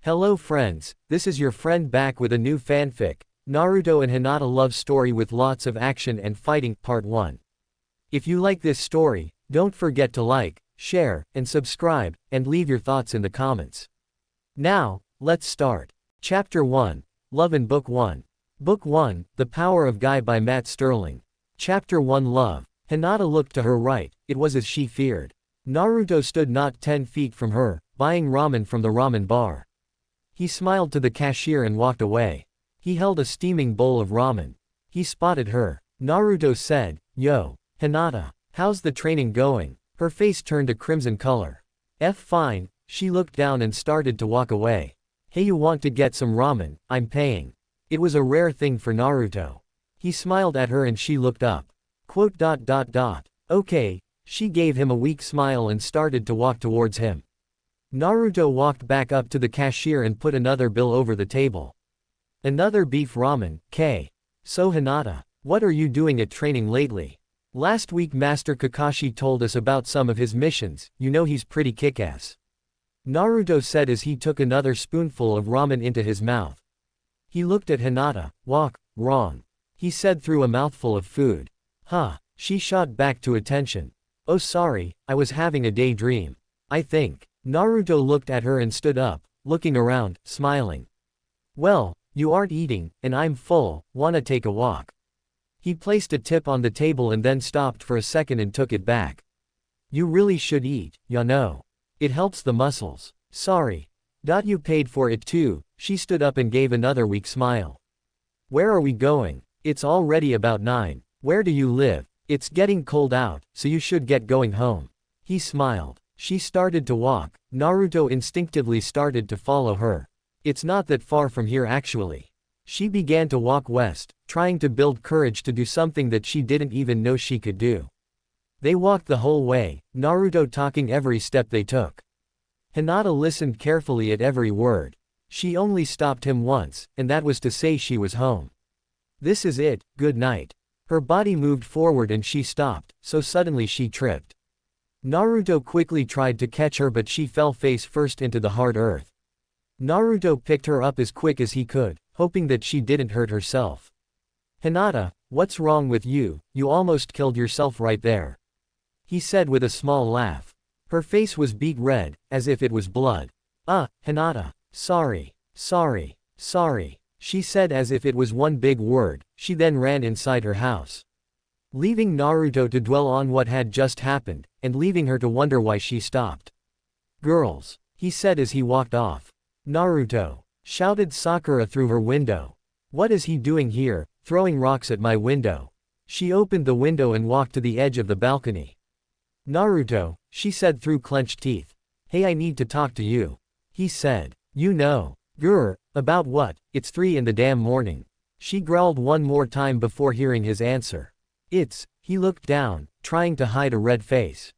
Hello friends, this is your friend back with a new fanfic, Naruto and Hinata love story with lots of action and fighting, part 1. If you like this story, don't forget to like, share, and subscribe, and leave your thoughts in the comments. Now, let's start. Chapter 1, Love in Book 1. Book 1, The Power of Guy by Matt Sterling. Chapter 1 Love. Hinata looked to her right, it was as she feared. Naruto stood not 10 feet from her, buying ramen from the ramen bar. He smiled to the cashier and walked away. He held a steaming bowl of ramen. He spotted her. Naruto said, "Yo, Hinata, how's the training going?" Her face turned a crimson color. Fine, she looked down and started to walk away. Hey, you want to get some ramen? I'm paying. It was a rare thing for Naruto. He smiled at her and she looked up. Okay, she gave him a weak smile and started to walk towards him. Naruto walked back up to the cashier and put another bill over the table. Another beef ramen, K. So Hinata, what are you doing at training lately? Last week Master Kakashi told us about some of his missions, you know he's pretty kick-ass. Naruto said as he took another spoonful of ramen into his mouth. He looked at Hinata. Wrong. He said through a mouthful of food. Huh, she shot back to attention. Oh sorry, I was having a daydream. I think. Naruto looked at her and stood up, looking around, smiling. Well, you aren't eating, and I'm full, wanna take a walk? He placed a tip on the table and then stopped for a second and took it back. You really should eat, ya know. It helps the muscles. Sorry. You paid for it too. She stood up and gave another weak smile. Where are we going? It's already about 9. Where do you live? It's getting cold out, so you should get going home. He smiled. She started to walk. Naruto instinctively started to follow her. It's not that far from here actually. She began to walk west, trying to build courage to do something that she didn't even know she could do. They walked the whole way, Naruto talking every step they took. Hinata listened carefully at every word. She only stopped him once, and that was to say she was home. This is it, good night. Her body moved forward and she stopped, so suddenly she tripped. Naruto quickly tried to catch her but she fell face first into the hard earth. Naruto picked her up as quick as he could, hoping that she didn't hurt herself. Hinata, what's wrong with you? You almost killed yourself right there. He said with a small laugh. Her face was beet red, as if it was blood. Hinata. Sorry. She said as if it was one big word. She then ran inside her house. Leaving Naruto to dwell on what had just happened, and leaving her to wonder why she stopped. Girls, he said as he walked off. Naruto, shouted Sakura through her window. What is he doing here, throwing rocks at my window? She opened the window and walked to the edge of the balcony. Naruto, she said through clenched teeth. Hey, I need to talk to you. He said. You know. Grr, about what? It's 3 in the damn morning. She growled one more time before hearing his answer. He looked down, trying to hide a red face.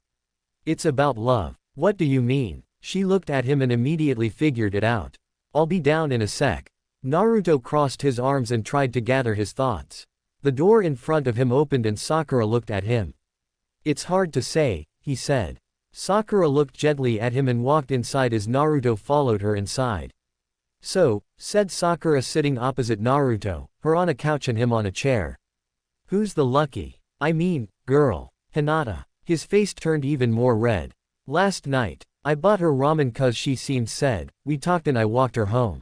It's about love. What do you mean? She looked at him and immediately figured it out. I'll be down in a sec. Naruto crossed his arms and tried to gather his thoughts. The door in front of him opened and Sakura looked at him. It's hard to say, he said. Sakura looked gently at him and walked inside as Naruto followed her inside. So, said Sakura sitting opposite Naruto, her on a couch and him on a chair. Who's the lucky, girl? Hinata. His face turned even more red. Last night, I bought her ramen cause she seemed sad, we talked and I walked her home.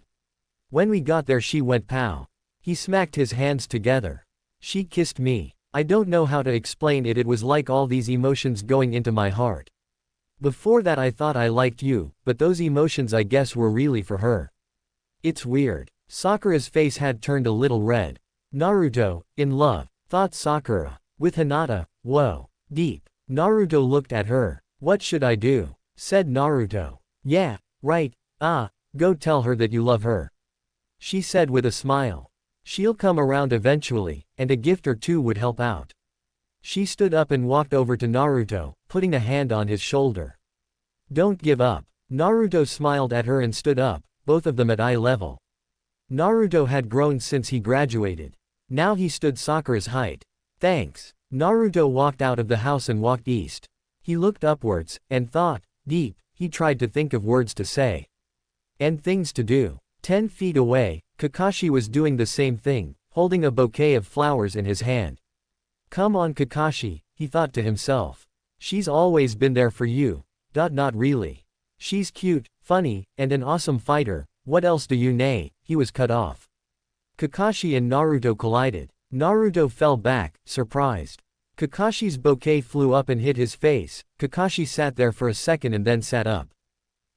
When we got there she went pow. He smacked his hands together. She kissed me. I don't know how to explain it, it was like all these emotions going into my heart. Before that I thought I liked you, but those emotions I guess were really for her. It's weird. Sakura's face had turned a little red. Naruto, in love, thought Sakura. With Hinata, whoa. Deep. Naruto looked at her. What should I do? Said Naruto. Yeah, right, go tell her that you love her. She said with a smile. She'll come around eventually, and a gift or two would help out. She stood up and walked over to Naruto, putting a hand on his shoulder. Don't give up. Naruto smiled at her and stood up, both of them at eye level. Naruto had grown since he graduated. Now he stood Sakura's height. Thanks. Naruto walked out of the house and walked east. He looked upwards, and thought, deep, he tried to think of words to say. And things to do. 10 feet away, Kakashi was doing the same thing, holding a bouquet of flowers in his hand. Come on Kakashi, he thought to himself. She's always been there for you. Not really. She's cute, funny, and an awesome fighter, what else do you know? He was cut off. Kakashi and Naruto collided. Naruto fell back, surprised. Kakashi's bouquet flew up and hit his face. Kakashi sat there for a second and then sat up.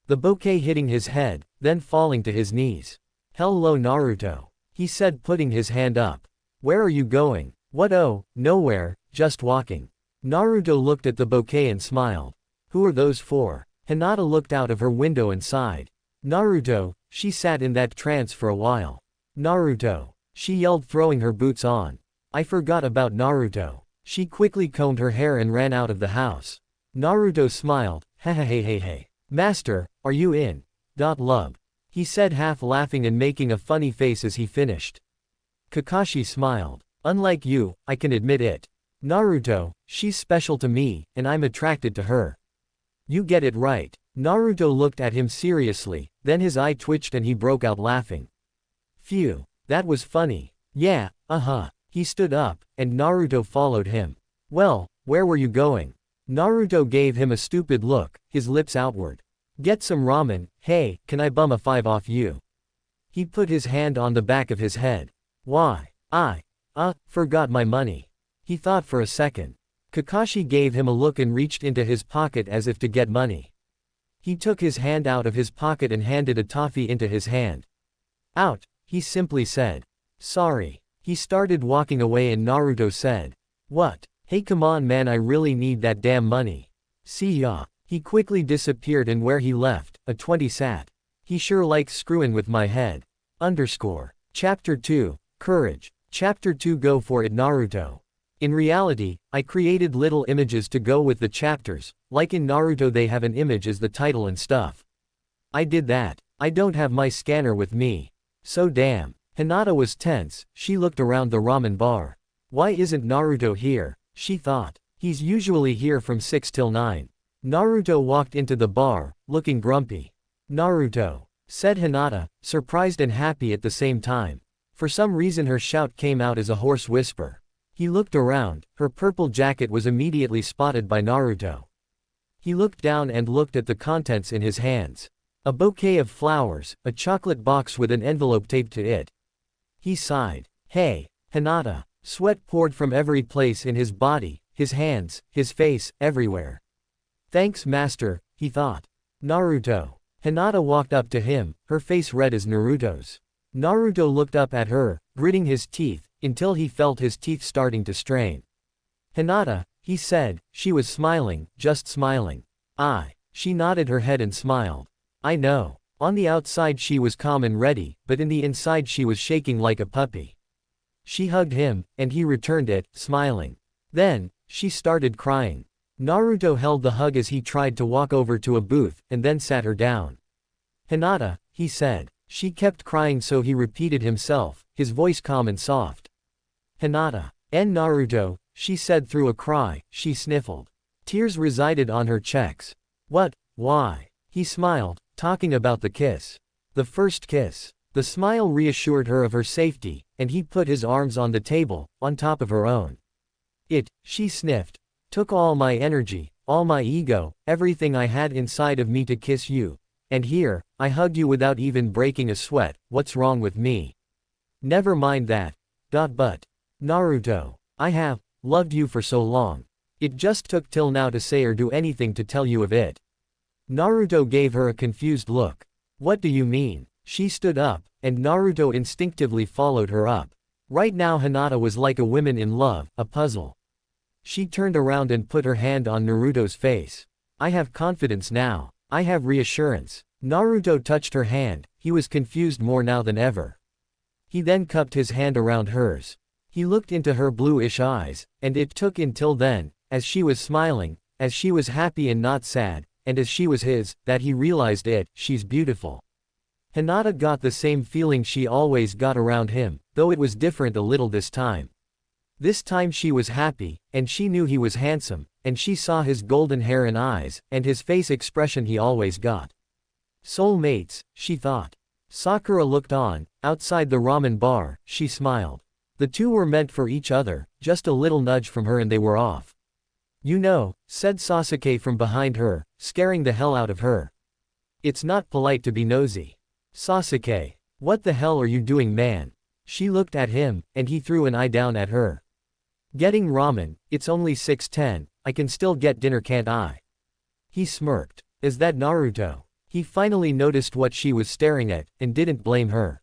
The bouquet hitting his head, then falling to his knees. Hello Naruto, he said putting his hand up. Where are you going? What? Oh, nowhere, just walking. Naruto looked at the bouquet and smiled. Who are those for? Hinata looked out of her window and sighed. Naruto, she sat in that trance for a while. Naruto, she yelled throwing her boots on. I forgot about Naruto. She quickly combed her hair and ran out of the house. Naruto smiled, hey. Master, are you in? Love. He said half laughing and making a funny face as he finished. Kakashi smiled. Unlike you, I can admit it. Naruto, she's special to me, and I'm attracted to her. You get it right. Naruto looked at him seriously, then his eye twitched and he broke out laughing. Phew, that was funny. Yeah, He stood up, and Naruto followed him. Well, where were you going? Naruto gave him a stupid look, his lips outward. Get some ramen. Hey, can I bum a 5 off you? He put his hand on the back of his head. Why? Forgot my money. He thought for a second. Kakashi gave him a look and reached into his pocket as if to get money. He took his hand out of his pocket and handed a toffee into his hand. Out, he simply said. Sorry. He started walking away and Naruto said. What? Hey come on man, I really need that damn money. See ya. He quickly disappeared and where he left, a 20 sat. He sure likes screwing with my head. Chapter 2, Courage. Chapter 2 Go for it Naruto. In reality, I created little images to go with the chapters, like in Naruto they have an image as the title and stuff. I did that. I don't have my scanner with me. So damn. Hinata was tense, she looked around the ramen bar. Why isn't Naruto here? She thought. He's usually here from 6 till 9. Naruto walked into the bar, looking grumpy. Naruto, said Hinata, surprised and happy at the same time. For some reason her shout came out as a hoarse whisper. He looked around, her purple jacket was immediately spotted by Naruto. He looked down and looked at the contents in his hands. A bouquet of flowers, a chocolate box with an envelope taped to it. He sighed. Hey, Hinata. Sweat poured from every place in his body, his hands, his face, everywhere. Thanks master, he thought. Naruto. Hinata walked up to him, her face red as Naruto's. Naruto looked up at her, gritting his teeth, until he felt his teeth starting to strain. Hinata, he said, she was smiling, just smiling. She nodded her head and smiled. I know. On the outside she was calm and ready, but in the inside she was shaking like a puppy. She hugged him, and he returned it, smiling. Then, she started crying. Naruto held the hug as he tried to walk over to a booth, and then sat her down. Hinata, he said. She kept crying so he repeated himself, his voice calm and soft. Hinata. And Naruto, she said through a cry, she sniffled. Tears resided on her cheeks. What? Why? He smiled, talking about the kiss. The first kiss. The smile reassured her of her safety, and he put his arms on the table, on top of her own. She sniffed. Took all my energy, all my ego, everything I had inside of me to kiss you. And here, I hugged you without even breaking a sweat, what's wrong with me? Never mind that. But, Naruto, I have loved you for so long. It just took till now to say or do anything to tell you of it. Naruto gave her a confused look. What do you mean? She stood up, and Naruto instinctively followed her up. Right now Hinata was like a woman in love, a puzzle. She turned around and put her hand on Naruto's face. I have confidence now. I have reassurance. Naruto touched her hand, he was confused more now than ever. He then cupped his hand around hers. He looked into her bluish eyes, and it took until then, as she was smiling, as she was happy and not sad, and as she was his, that he realized she's beautiful. Hinata got the same feeling she always got around him, though it was different a little this time. This time she was happy, and she knew he was handsome, and she saw his golden hair and eyes, and his face expression he always got. Soulmates, she thought. Sakura looked on. Outside the ramen bar, she smiled. The two were meant for each other, just a little nudge from her and they were off. You know, said Sasuke from behind her, scaring the hell out of her. It's not polite to be nosy. Sasuke. What the hell are you doing, man? She looked at him, and he threw an eye down at her. Getting ramen, it's only 6:10, I can still get dinner, can't I? He smirked. Is that Naruto? He finally noticed what she was staring at, and didn't blame her.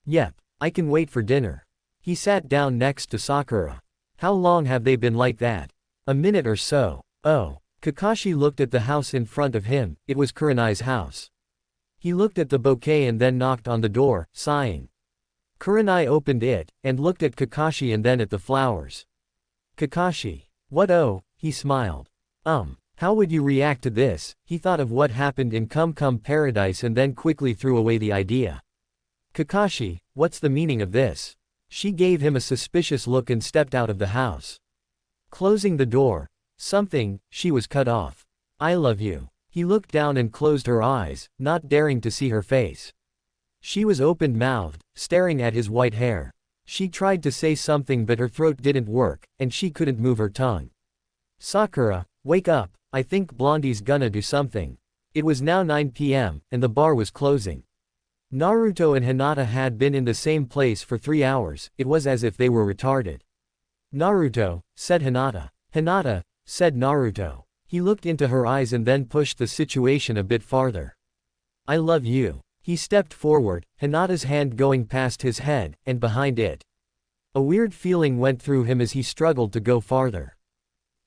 Yep, I can wait for dinner. He sat down next to Sakura. How long have they been like that? A minute or so. Oh. Kakashi looked at the house in front of him. It was Kurenai's house. He looked at the bouquet and then knocked on the door, sighing. Kurenai opened it, and looked at Kakashi and then at the flowers. Kakashi. What? Oh, he smiled. How would you react to this? He thought of what happened in Come Come Paradise and then quickly threw away the idea. Kakashi, what's the meaning of this? She gave him a suspicious look and stepped out of the house. Closing the door. She was cut off. I love you. He looked down and closed her eyes, not daring to see her face. She was open-mouthed, staring at his white hair. She tried to say something but her throat didn't work, and she couldn't move her tongue. Sakura, wake up, I think Blondie's gonna do something. It was now 9 p.m., and the bar was closing. Naruto and Hinata had been in the same place for 3 hours, it was as if they were retarded. Naruto, said Hinata. Hinata, said Naruto. He looked into her eyes and then pushed the situation a bit farther. I love you. He stepped forward, Hinata's hand going past his head, and behind it. A weird feeling went through him as he struggled to go farther.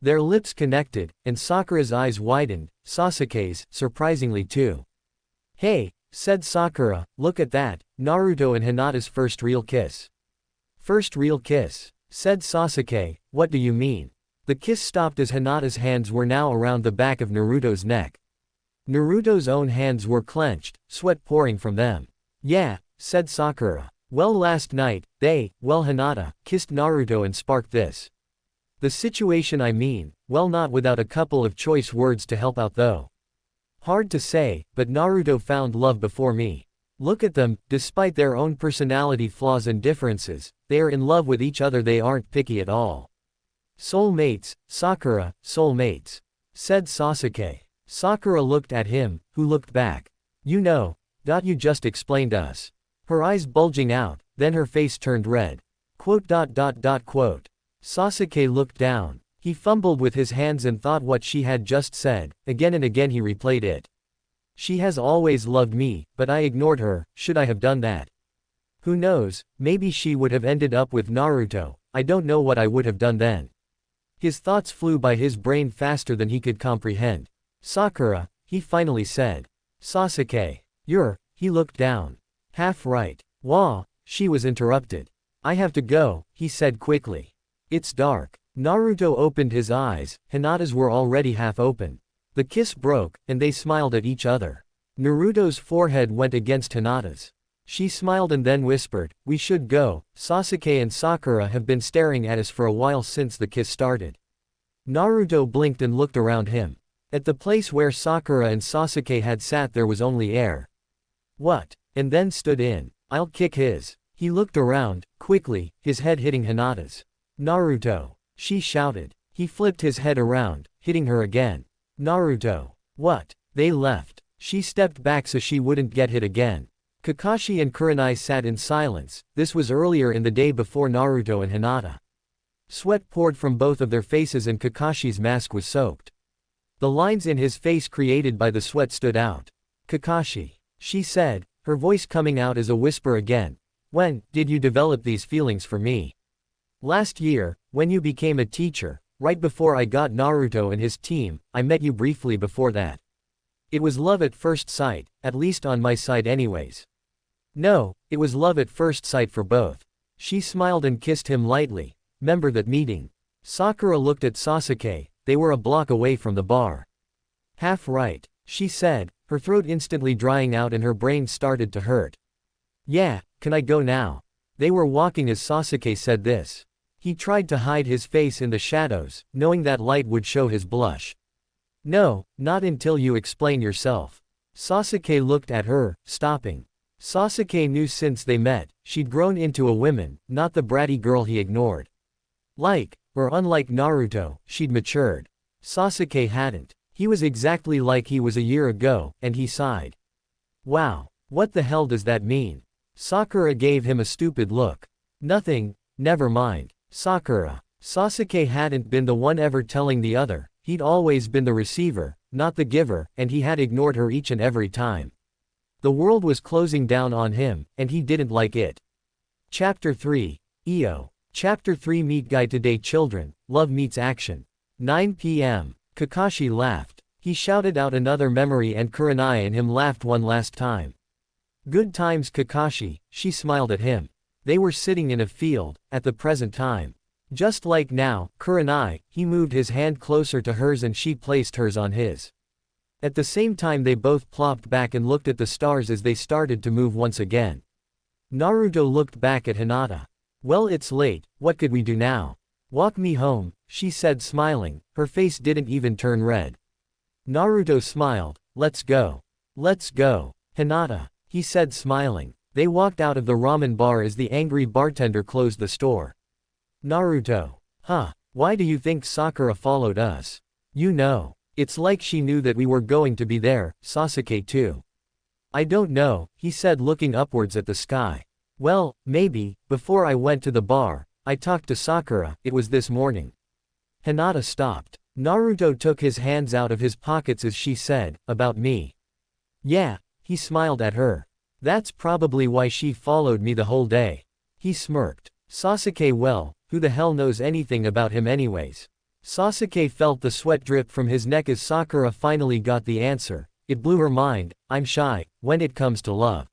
Their lips connected, and Sakura's eyes widened, Sasuke's, surprisingly too. Hey, said Sakura, look at that, Naruto and Hinata's first real kiss. First real kiss, said Sasuke, what do you mean? The kiss stopped as Hinata's hands were now around the back of Naruto's neck. Naruto's own hands were clenched, sweat pouring from them. Yeah, said Sakura. Well, last night, Hinata, kissed Naruto and sparked this. The situation, I mean, well, not without a couple of choice words to help out though. Hard to say, but Naruto found love before me. Look at them, despite their own personality flaws and differences, they are in love with each other, they aren't picky at all. Soulmates, Sakura, soulmates, said Sasuke. Sakura looked at him, who looked back. You know, you just explained us. Her eyes bulging out, then her face turned red. Sasuke looked down. He fumbled with his hands and thought what she had just said. Again and again he replayed it. She has always loved me, but I ignored her. Should I have done that? Who knows, maybe she would have ended up with Naruto. I don't know what I would have done then. His thoughts flew by his brain faster than he could comprehend. Sakura, he finally said. Sasuke. He looked down. Half right. Wah, she was interrupted. I have to go, he said quickly. It's dark. Naruto opened his eyes, Hinata's were already half open. The kiss broke, and they smiled at each other. Naruto's forehead went against Hinata's. She smiled and then whispered, we should go, Sasuke and Sakura have been staring at us for a while since the kiss started. Naruto blinked and looked around him. At the place where Sakura and Sasuke had sat there was only air. What? And then stood in. I'll kick his. He looked around, quickly, his head hitting Hinata's. Naruto. She shouted. He flipped his head around, hitting her again. Naruto. What? They left. She stepped back so she wouldn't get hit again. Kakashi and Kurenai sat in silence. This was earlier in the day before Naruto and Hinata. Sweat poured from both of their faces and Kakashi's mask was soaked. The lines in his face created by the sweat stood out. Kakashi. She said, her voice coming out as a whisper again. When did you develop these feelings for me? Last year, when you became a teacher, right before I got Naruto and his team, I met you briefly before that. It was love at first sight, at least on my side anyways. No, it was love at first sight for both. She smiled and kissed him lightly. Remember that meeting? Sakura looked at Sasuke, they were a block away from the bar. Half right, she said, her throat instantly drying out and her brain started to hurt. Yeah, can I go now? They were walking as Sasuke said this. He tried to hide his face in the shadows, knowing that light would show his blush. No, not until you explain yourself. Sasuke looked at her, stopping. Sasuke knew since they met, she'd grown into a woman, not the bratty girl he ignored. Unlike Naruto, she'd matured. Sasuke hadn't. He was exactly like he was a year ago, and he sighed. Wow, what the hell does that mean? Sakura gave him a stupid look. Nothing, never mind. Sakura. Sasuke hadn't been the one ever telling the other, he'd always been the receiver, not the giver, and he had ignored her each and every time. The world was closing down on him, and he didn't like it. Chapter 3. EO. Chapter 3 Meet Guy Today Children, Love Meets Action. 9 p.m. Kakashi laughed. He shouted out another memory and Kurenai and him laughed one last time. Good times Kakashi, she smiled at him. They were sitting in a field, at the present time. Just like now, Kurenai, he moved his hand closer to hers and she placed hers on his. At the same time they both plopped back and looked at the stars as they started to move once again. Naruto looked back at Hinata. Well, it's late, what could we do now? Walk me home, she said smiling, her face didn't even turn red. Naruto smiled, let's go. Let's go. Hinata, he said smiling. They walked out of the ramen bar as the angry bartender closed the store. Naruto. Why do you think Sakura followed us? You know. It's like she knew that we were going to be there, Sasuke too. I don't know, he said looking upwards at the sky. Well, maybe, before I went to the bar, I talked to Sakura, it was this morning. Hinata stopped. Naruto took his hands out of his pockets as she said, about me. Yeah, he smiled at her. That's probably why she followed me the whole day. He smirked. Sasuke, well, who the hell knows anything about him anyways? Sasuke felt the sweat drip from his neck as Sakura finally got the answer. It blew her mind. I'm shy, when it comes to love.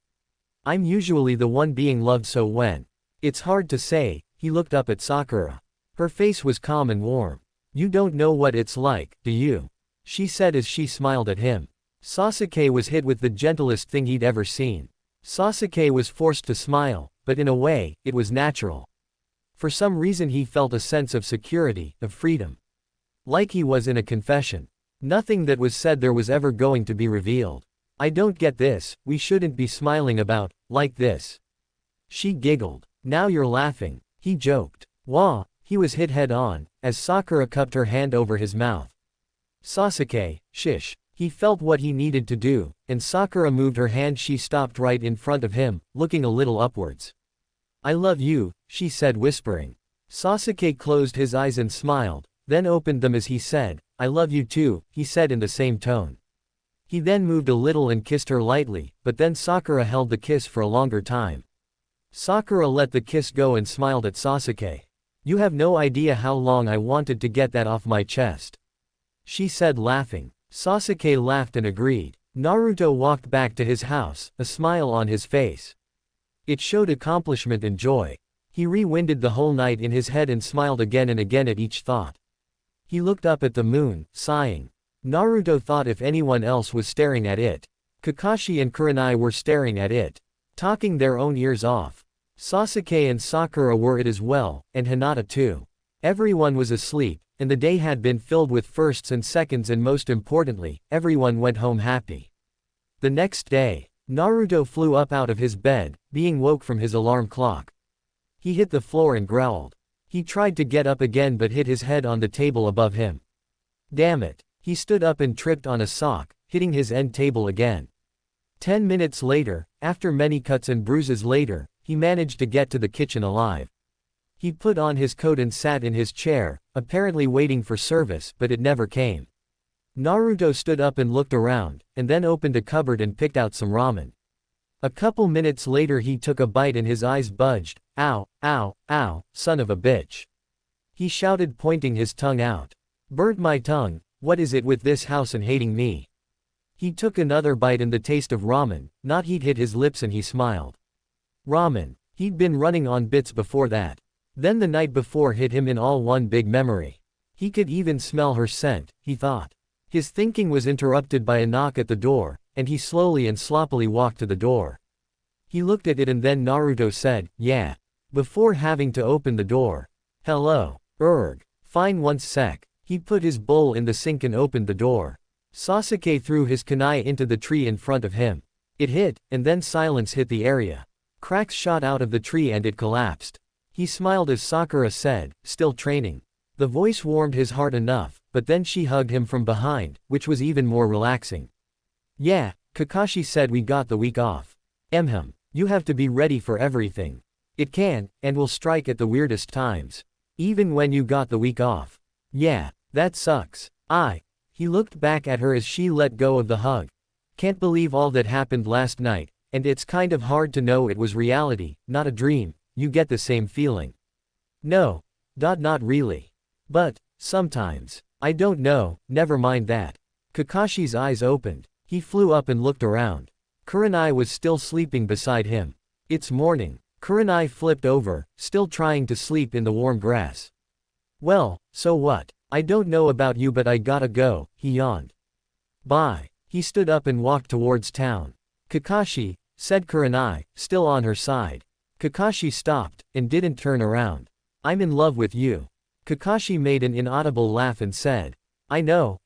I'm usually the one being loved, so when it's hard to say. He looked up at Sakura. Her face was calm and warm. You don't know what it's like, do you? She said as she smiled at him. Sasuke was hit with the gentlest thing he'd ever seen. Sasuke was forced to smile, but in a way, it was natural. For some reason he felt a sense of security, of freedom. Like he was in a confession. Nothing that was said there was ever going to be revealed. I don't get this, we shouldn't be smiling about, like this. She giggled. Now you're laughing. He joked. Wah, he was hit head on, as Sakura cupped her hand over his mouth. Sasuke, shish. He felt what he needed to do, and Sakura moved her hand. She stopped right in front of him, looking a little upwards. I love you, she said whispering. Sasuke closed his eyes and smiled, then opened them as he said, I love you too, he said in the same tone. He then moved a little and kissed her lightly, but then Sakura held the kiss for a longer time. Sakura let the kiss go and smiled at Sasuke. You have no idea how long I wanted to get that off my chest. She said laughing. Sasuke laughed and agreed. Naruto walked back to his house, a smile on his face. It showed accomplishment and joy. He rewinded the whole night in his head and smiled again and again at each thought. He looked up at the moon, sighing. Naruto thought if anyone else was staring at it. Kakashi and Kurenai were staring at it, talking their own ears off. Sasuke and Sakura were it as well, and Hinata too. Everyone was asleep, and the day had been filled with firsts and seconds, and most importantly, everyone went home happy. The next day, Naruto flew up out of his bed, being woke from his alarm clock. He hit the floor and growled. He tried to get up again but hit his head on the table above him. Damn it. He stood up and tripped on a sock, hitting his end table again. 10 minutes later, after many cuts and bruises later, he managed to get to the kitchen alive. He put on his coat and sat in his chair, apparently waiting for service, but it never came. Naruto stood up and looked around, and then opened a cupboard and picked out some ramen. A couple minutes later he took a bite and his eyes budged. Ow, ow, ow, son of a bitch. He shouted, pointing his tongue out. Burnt my tongue, what is it with this house and hating me? He took another bite and the taste of ramen, not heat, hit his lips and he smiled. Ramen. He'd been running on bits before that. Then the night before hit him in all one big memory. He could even smell her scent, he thought. His thinking was interrupted by a knock at the door, and he slowly and sloppily walked to the door. He looked at it and then Naruto said, yeah. Before having to open the door. Hello. Fine, one sec. He put his bowl in the sink and opened the door. Sasuke threw his kunai into the tree in front of him. It hit, and then silence hit the area. Cracks shot out of the tree and it collapsed. He smiled as Sakura said, "Still training." The voice warmed his heart enough, but then she hugged him from behind, which was even more relaxing. "Yeah," Kakashi said, "we got the week off. You have to be ready for everything. It can, and will strike at the weirdest times. Even when you got the week off. Yeah, that sucks." He looked back at her as she let go of the hug. "Can't believe all that happened last night, and it's kind of hard to know it was reality, not a dream. You get the same feeling?" "No. Not really. But, sometimes. I don't know, never mind that." Kakashi's eyes opened. He flew up and looked around. Kurenai was still sleeping beside him. "It's morning." Kurenai flipped over, still trying to sleep in the warm grass. "Well, so what? I don't know about you but I gotta go," he yawned. "Bye." He stood up and walked towards town. "Kakashi," said Kurenai, still on her side. Kakashi stopped, and didn't turn around. "I'm in love with you." Kakashi made an inaudible laugh and said, I know.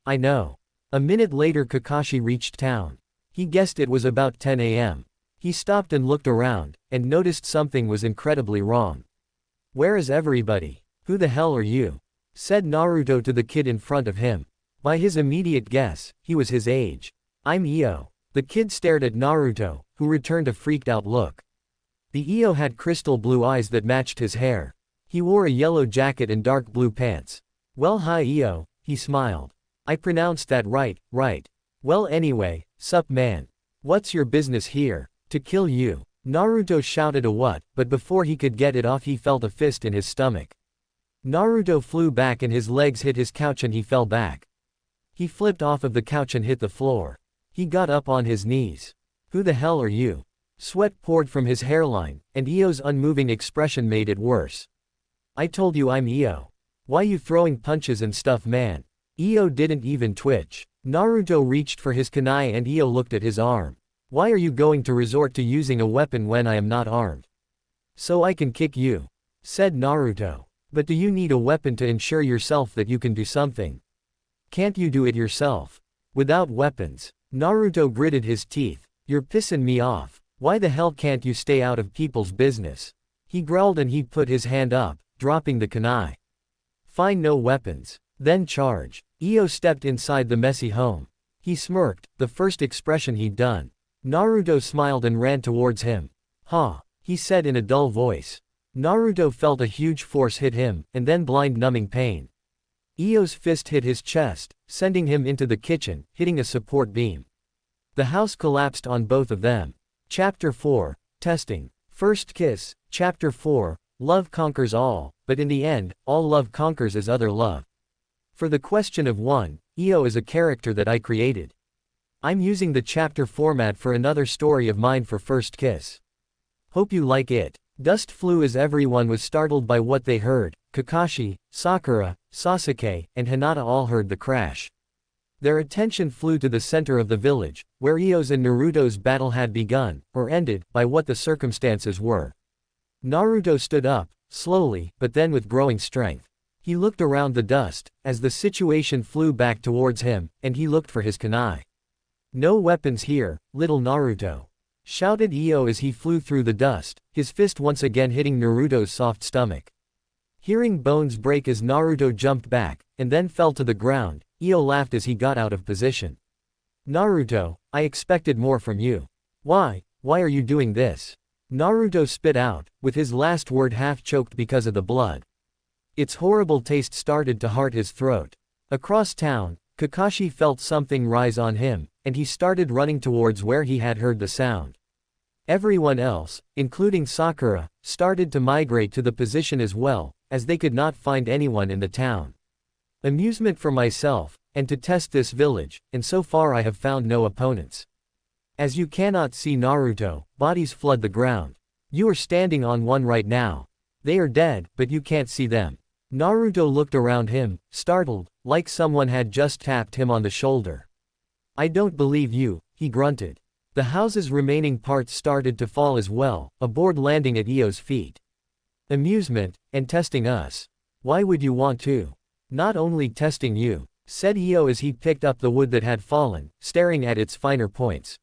A minute later Kakashi reached town. He guessed it was about 10 a.m. He stopped and looked around, and noticed something was incredibly wrong. "Where is everybody? Who the hell are you?" said Naruto to the kid in front of him. By his immediate guess, he was his age. "I'm Io." The kid stared at Naruto, who returned a freaked out look. The Io had crystal blue eyes that matched his hair. He wore a yellow jacket and dark blue pants. "Well, hi Io," he smiled. "I pronounced that right? Well anyway, sup man. What's your business here?" "To kill you." Naruto shouted a what, but before he could get it off he felt a fist in his stomach. Naruto flew back and his legs hit his couch and he fell back. He flipped off of the couch and hit the floor. He got up on his knees. "Who the hell are you?" Sweat poured from his hairline, and Io's unmoving expression made it worse. "I told you I'm Io. Why you throwing punches and stuff man?" Io didn't even twitch. Naruto reached for his kunai and Io looked at his arm. "Why are you going to resort to using a weapon when I am not armed?" "So I can kick you," said Naruto. "But do you need a weapon to ensure yourself that you can do something? Can't you do it yourself? Without weapons?" Naruto gritted his teeth. "You're pissin' me off. Why the hell can't you stay out of people's business?" He growled and he put his hand up, dropping the kunai. "Fine, no weapons. Then charge." Io stepped inside the messy home. He smirked, the first expression he'd done. Naruto smiled and ran towards him. "Ha," he said in a dull voice. Naruto felt a huge force hit him, and then blind-numbing pain. Io's fist hit his chest, sending him into the kitchen, hitting a support beam. The house collapsed on both of them. Chapter 4, Testing. First Kiss. Chapter 4, Love conquers all, but in the end, all love conquers is other love. For the question of one, Io is a character that I created. I'm using the chapter format for another story of mine for First Kiss. Hope you like it. Dust flew as everyone was startled by what they heard. Kakashi, Sakura, Sasuke, and Hinata all heard the crash. Their attention flew to the center of the village, where Io's and Naruto's battle had begun, or ended, by what the circumstances were. Naruto stood up, slowly, but then with growing strength. He looked around the dust, as the situation flew back towards him, and he looked for his kunai. "No weapons here, little Naruto," shouted Io as he flew through the dust, his fist once again hitting Naruto's soft stomach. Hearing bones break as Naruto jumped back, and then fell to the ground, Io laughed as he got out of position. "Naruto, I expected more from you. Why are you doing this?" Naruto spit out, with his last word half choked because of the blood. Its horrible taste started to hurt his throat. Across town, Kakashi felt something rise on him, and he started running towards where he had heard the sound. Everyone else, including Sakura, started to migrate to the position as well, as they could not find anyone in the town. Amusement for myself, and to test this village, and so far I have found no opponents. As you cannot see Naruto, bodies flood the ground. You are standing on one right now. They are dead, but you can't see them. Naruto looked around him, startled, like someone had just tapped him on the shoulder. "I don't believe you," he grunted. The house's remaining parts started to fall as well, a board landing at Io's feet. "Amusement, and testing us. Why would you want to?" "Not only testing you. said Io as he picked up the wood that had fallen, staring at its finer points.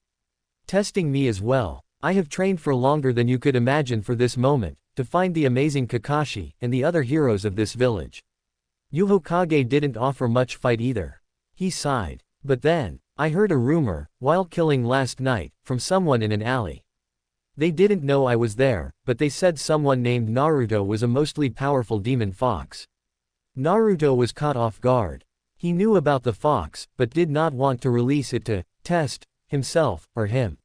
Testing me as well. I have trained for longer than you could imagine for this moment, to find the amazing Kakashi, and the other heroes of this village. Yu Hokage didn't offer much fight either. He sighed. But then, I heard a rumor, while killing last night, from someone in an alley. They didn't know I was there, but they said someone named Naruto was a mostly powerful demon fox. Naruto was caught off guard. He knew about the fox, but did not want to release it to test himself, or him.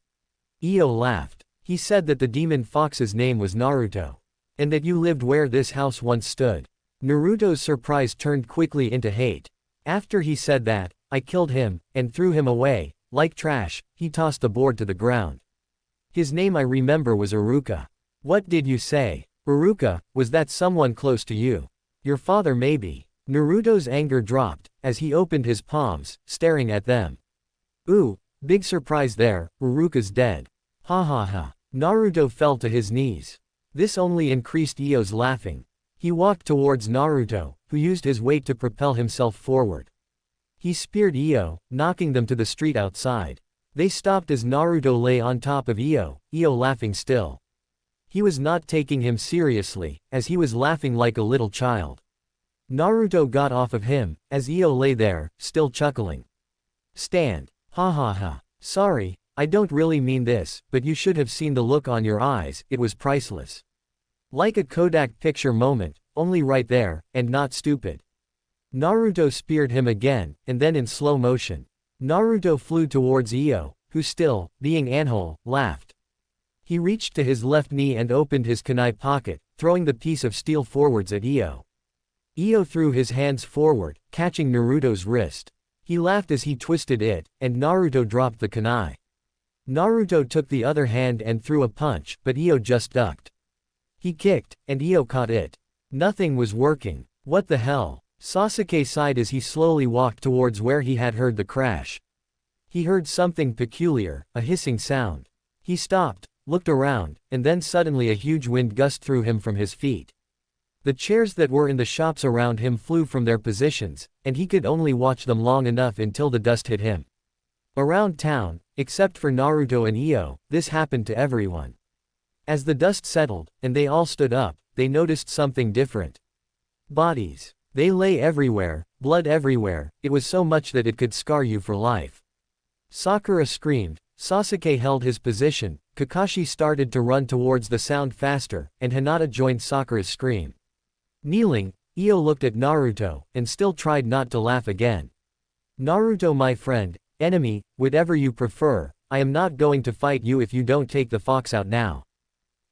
Io laughed. He said that the demon fox's name was Naruto. And that you lived where this house once stood. Naruto's surprise turned quickly into hate. After he said that, I killed him, and threw him away. Like trash, he tossed the board to the ground. His name I remember was Iruka. What did you say? Iruka, was that someone close to you? Your father maybe. Naruto's anger dropped, as he opened his palms, staring at them. Ooh, big surprise there, Iruka's dead. Ha ha ha. Naruto fell to his knees. This only increased Io's laughing. He walked towards Naruto, who used his weight to propel himself forward. He speared Io, knocking them to the street outside. They stopped as Naruto lay on top of Io laughing still. He was not taking him seriously, as he was laughing like a little child. Naruto got off of him, as Io lay there, still chuckling. Stand. Ha ha ha. Sorry, I don't really mean this, but you should have seen the look on your eyes, it was priceless. Like a Kodak picture moment, only right there, and not stupid. Naruto speared him again, and then in slow motion. Naruto flew towards Io, who still, being anhole, laughed. He reached to his left knee and opened his kunai pocket, throwing the piece of steel forwards at Io. Io threw his hands forward, catching Naruto's wrist. He laughed as he twisted it, and Naruto dropped the kunai. Naruto took the other hand and threw a punch, but Io just ducked. He kicked, and Io caught it. Nothing was working. What the hell? Sasuke sighed as he slowly walked towards where he had heard the crash. He heard something peculiar, a hissing sound. He stopped, looked around, and then suddenly a huge wind gust threw him from his feet. The chairs that were in the shops around him flew from their positions, and he could only watch them long enough until the dust hit him. Around town, except for Naruto and Io, this happened to everyone. As the dust settled, and they all stood up, they noticed something different. Bodies. They lay everywhere, blood everywhere, it was so much that it could scar you for life. Sakura screamed, Sasuke held his position, Kakashi started to run towards the sound faster, and Hinata joined Sakura's scream. Kneeling, Io looked at Naruto, and still tried not to laugh again. Naruto my friend, enemy, whatever you prefer, I am not going to fight you if you don't take the fox out now.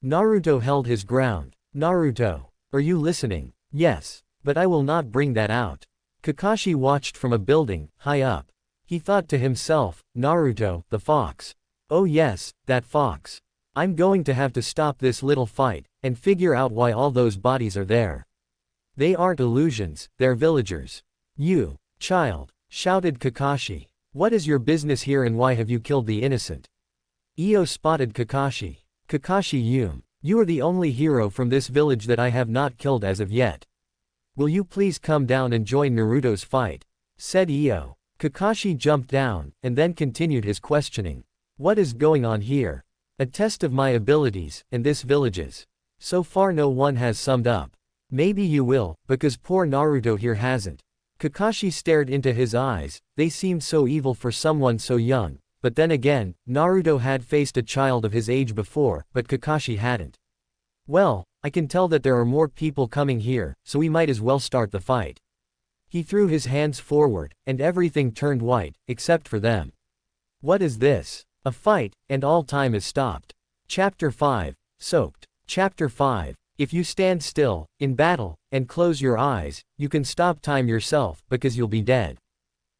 Naruto held his ground. Naruto, are you listening? Yes. But I will not bring that out. Kakashi watched from a building, high up. He thought to himself, Naruto, the fox. Oh yes, that fox. I'm going to have to stop this little fight, and figure out why all those bodies are there. They aren't illusions, they're villagers. You, child, shouted Kakashi. What is your business here and why have you killed the innocent? Io spotted Kakashi. Kakashi you are the only hero from this village that I have not killed as of yet. Will you please come down and join Naruto's fight? Said Io. Kakashi jumped down, and then continued his questioning. What is going on here? A test of my abilities, and this village's. So far no one has summed up. Maybe you will, because poor Naruto here hasn't. Kakashi stared into his eyes, they seemed so evil for someone so young, but then again, Naruto had faced a child of his age before, but Kakashi hadn't. Well, I can tell that there are more people coming here, so we might as well start the fight. He threw his hands forward, and everything turned white, except for them. What is this? A fight, and all time is stopped. Chapter 5, Soaked. Chapter 5, if you stand still, in battle, and close your eyes, you can stop time yourself, because you'll be dead.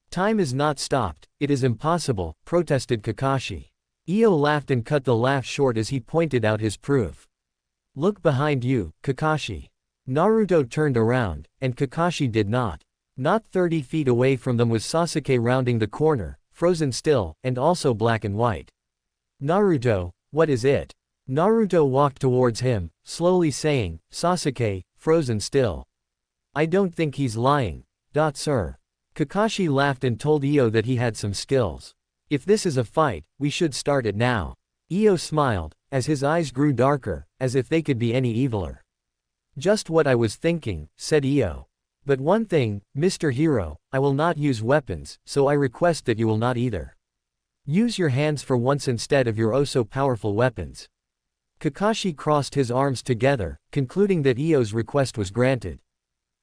Time is not stopped, it is impossible, protested Kakashi. Io laughed and cut the laugh short as he pointed out his proof. Look behind you, Kakashi. Naruto turned around, and Kakashi did not. Not 30 feet away from them was Sasuke rounding the corner, frozen still, and also black and white. Naruto, what is it? Naruto walked towards him, slowly saying, Sasuke, frozen still. I don't think he's lying. Sir. Kakashi laughed and told Io that he had some skills. If this is a fight, we should start it now. Io smiled, as his eyes grew darker, as if they could be any eviler. Just what I was thinking, said Io. But one thing, Mr. Hero, I will not use weapons, so I request that you will not either. Use your hands for once instead of your oh-so-powerful weapons. Kakashi crossed his arms together, concluding that Io's request was granted.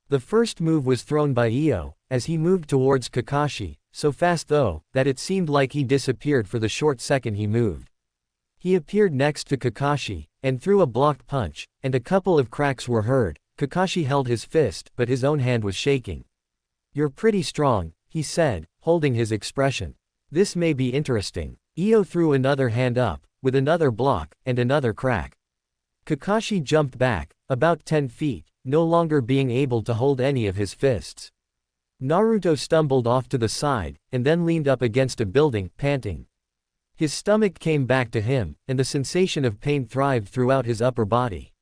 The first move was thrown by Io, as he moved towards Kakashi, so fast though, that it seemed like he disappeared for the short second he moved. He appeared next to Kakashi, and threw a blocked punch, and a couple of cracks were heard. Kakashi held his fist, but his own hand was shaking. You're pretty strong, he said, holding his expression. This may be interesting. Io threw another hand up, with another block, and another crack. Kakashi jumped back, about 10 feet, no longer being able to hold any of his fists. Naruto stumbled off to the side, and then leaned up against a building, panting. His stomach came back to him, and the sensation of pain thrived throughout his upper body.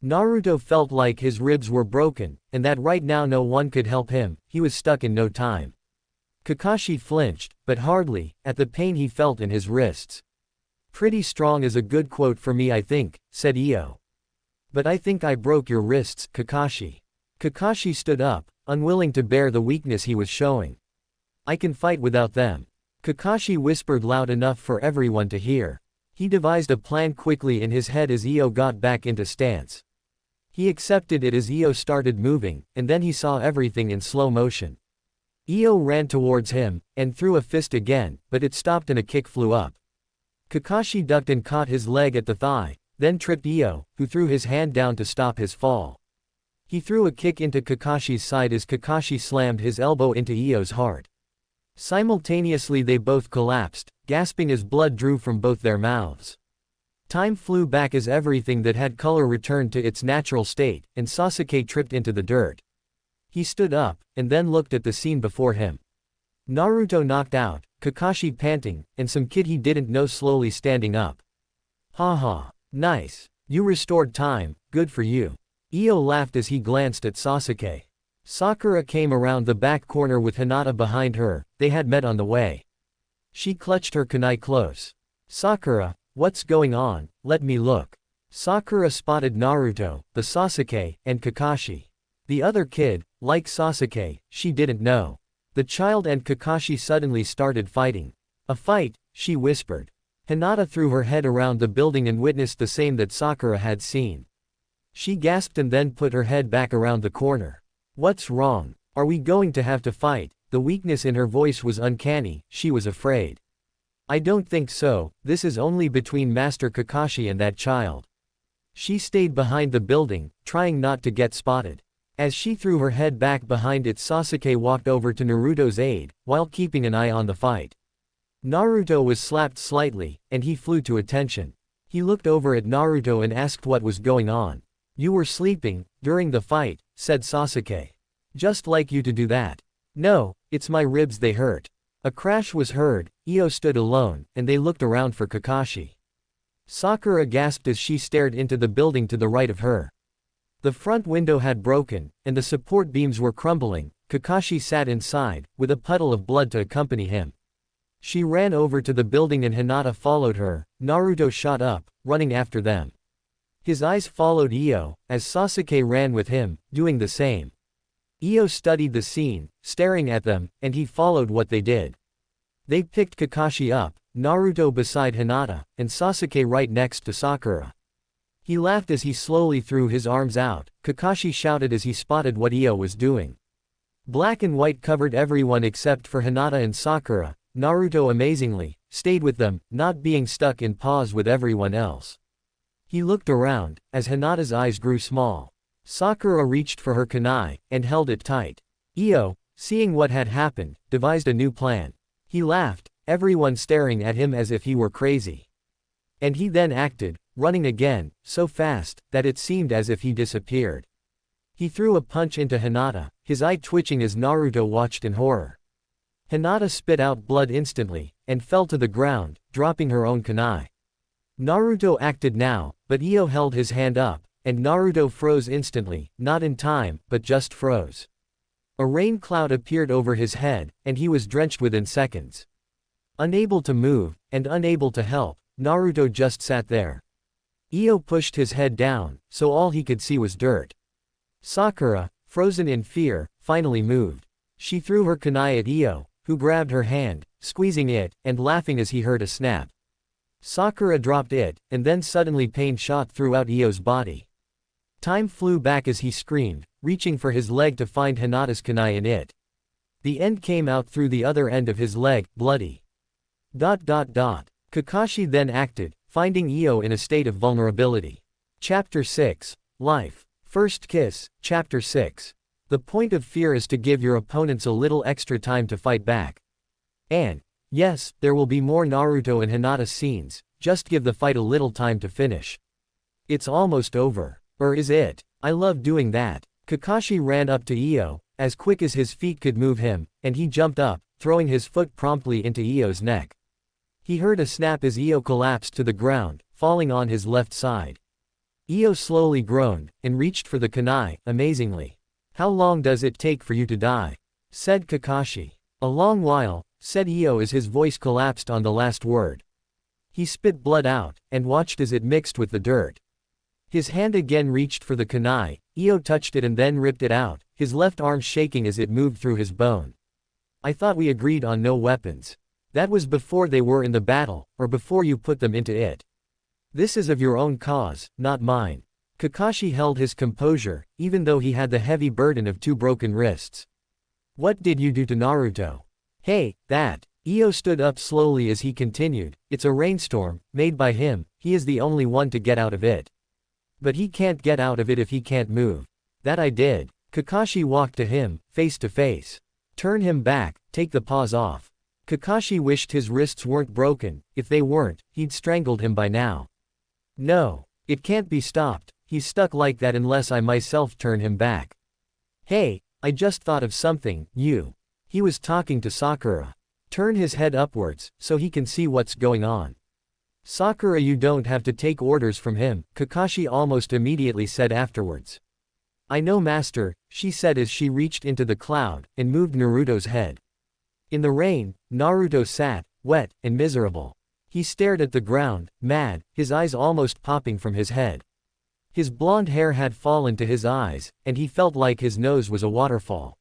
Naruto felt like his ribs were broken, and that right now no one could help him, he was stuck in no time. Kakashi flinched, but hardly, at the pain he felt in his wrists. Pretty strong is a good quote for me I think, said Io. But I think I broke your wrists, Kakashi. Kakashi stood up, unwilling to bear the weakness he was showing. I can fight without them. Kakashi whispered loud enough for everyone to hear. He devised a plan quickly in his head as Io got back into stance. He accepted it as Io started moving, and then he saw everything in slow motion. Io ran towards him, and threw a fist again, but it stopped and a kick flew up. Kakashi ducked and caught his leg at the thigh, then tripped Io, who threw his hand down to stop his fall. He threw a kick into Kakashi's side as Kakashi slammed his elbow into Io's heart. Simultaneously they both collapsed, gasping as blood drew from both their mouths. Time flew back as everything that had color returned to its natural state, and Sasuke tripped into the dirt. He stood up, and then looked at the scene before him. Naruto knocked out, Kakashi panting, and some kid he didn't know slowly standing up. Haha. Nice. You restored time, good for you. Io laughed as he glanced at Sasuke. Sakura came around the back corner with Hinata behind her, they had met on the way. She clutched her kunai close. Sakura, what's going on, let me look. Sakura spotted Naruto, the Sasuke, and Kakashi. The other kid, like Sasuke, she didn't know. The child and Kakashi suddenly started fighting. A fight, she whispered. Hinata threw her head around the building and witnessed the same that Sakura had seen. She gasped and then put her head back around the corner. What's wrong? Are we going to have to fight? The weakness in her voice was uncanny, she was afraid. I don't think so, this is only between Master Kakashi and that child. She stayed behind the building, trying not to get spotted. As she threw her head back behind it, Sasuke walked over to Naruto's aid, while keeping an eye on the fight. Naruto was slapped slightly, and he flew to attention. He looked over at Naruto and asked what was going on. You were sleeping, during the fight, said Sasuke. Just like you to do that. No, it's my ribs they hurt. A crash was heard, Io stood alone, and they looked around for Kakashi. Sakura gasped as she stared into the building to the right of her. The front window had broken, and the support beams were crumbling. Kakashi sat inside, with a puddle of blood to accompany him. She ran over to the building and Hinata followed her. Naruto shot up, running after them. His eyes followed Io, as Sasuke ran with him, doing the same. Io studied the scene, staring at them, and he followed what they did. They picked Kakashi up, Naruto beside Hinata, and Sasuke right next to Sakura. He laughed as he slowly threw his arms out. Kakashi shouted as he spotted what Io was doing. Black and white covered everyone except for Hinata and Sakura. Naruto amazingly stayed with them, not being stuck in pause with everyone else. He looked around, as Hinata's eyes grew small. Sakura reached for her kunai, and held it tight. Io, seeing what had happened, devised a new plan. He laughed, everyone staring at him as if he were crazy. And he then acted, running again, so fast, that it seemed as if he disappeared. He threw a punch into Hinata, his eye twitching as Naruto watched in horror. Hinata spit out blood instantly, and fell to the ground, dropping her own kunai. Naruto acted now, but Io held his hand up, and Naruto froze instantly, not in time, but just froze. A rain cloud appeared over his head, and he was drenched within seconds. Unable to move, and unable to help, Naruto just sat there. Io pushed his head down, so all he could see was dirt. Sakura, frozen in fear, finally moved. She threw her kunai at Io, who grabbed her hand, squeezing it, and laughing as he heard a snap. Sakura dropped it, and then suddenly pain shot throughout Io's body. Time flew back as he screamed, reaching for his leg to find Hinata's kunai in it. The end came out through the other end of his leg, bloody. Kakashi then acted, finding Io in a state of vulnerability. Chapter 6. Life. First Kiss, Chapter 6. The point of fear is to give your opponents a little extra time to fight back. And, yes, there will be more Naruto and Hinata scenes, just give the fight a little time to finish. It's almost over. Or is it? I love doing that. Kakashi ran up to Io, as quick as his feet could move him, and he jumped up, throwing his foot promptly into Io's neck. He heard a snap as Io collapsed to the ground, falling on his left side. Io slowly groaned, and reached for the kunai, amazingly. "How long does it take for you to die?" said Kakashi. "A long while," said Io as his voice collapsed on the last word. He spit blood out, and watched as it mixed with the dirt. His hand again reached for the kunai, Io touched it and then ripped it out, his left arm shaking as it moved through his bone. "I thought we agreed on no weapons. That was before they were in the battle, or before you put them into it. This is of your own cause, not mine." Kakashi held his composure, even though he had the heavy burden of 2 broken wrists. "What did you do to Naruto?" "Hey, that." Io stood up slowly as he continued, "It's a rainstorm, made by him, he is the only one to get out of it. But he can't get out of it if he can't move. That I did." Kakashi walked to him, face to face. "Turn him back, take the paws off." Kakashi wished his wrists weren't broken, if they weren't, he'd strangled him by now. "No. It can't be stopped, he's stuck like that unless I myself turn him back." "Hey, I just thought of something, you." He was talking to Sakura. "Turn his head upwards, so he can see what's going on." "Sakura, you don't have to take orders from him," Kakashi almost immediately said afterwards. "I know, master," she said as she reached into the cloud, and moved Naruto's head. In the rain, Naruto sat, wet, and miserable. He stared at the ground, mad, his eyes almost popping from his head. His blonde hair had fallen to his eyes, and he felt like his nose was a waterfall.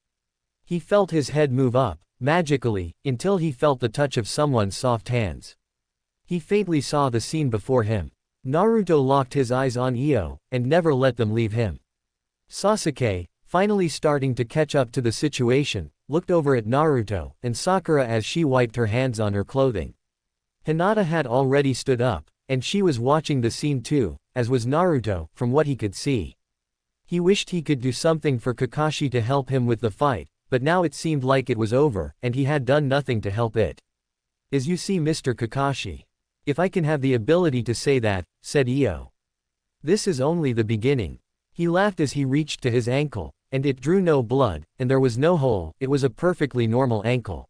He felt his head move up, magically, until he felt the touch of someone's soft hands. He faintly saw the scene before him. Naruto locked his eyes on Io, and never let them leave him. Sasuke, finally starting to catch up to the situation, looked over at Naruto, and Sakura as she wiped her hands on her clothing. Hinata had already stood up, and she was watching the scene too, as was Naruto, from what he could see. He wished he could do something for Kakashi to help him with the fight, but now it seemed like it was over, and he had done nothing to help it. "As you see, Mr. Kakashi. If I can have the ability to say that," said Io. "This is only the beginning." He laughed as he reached to his ankle, and it drew no blood, and there was no hole, it was a perfectly normal ankle.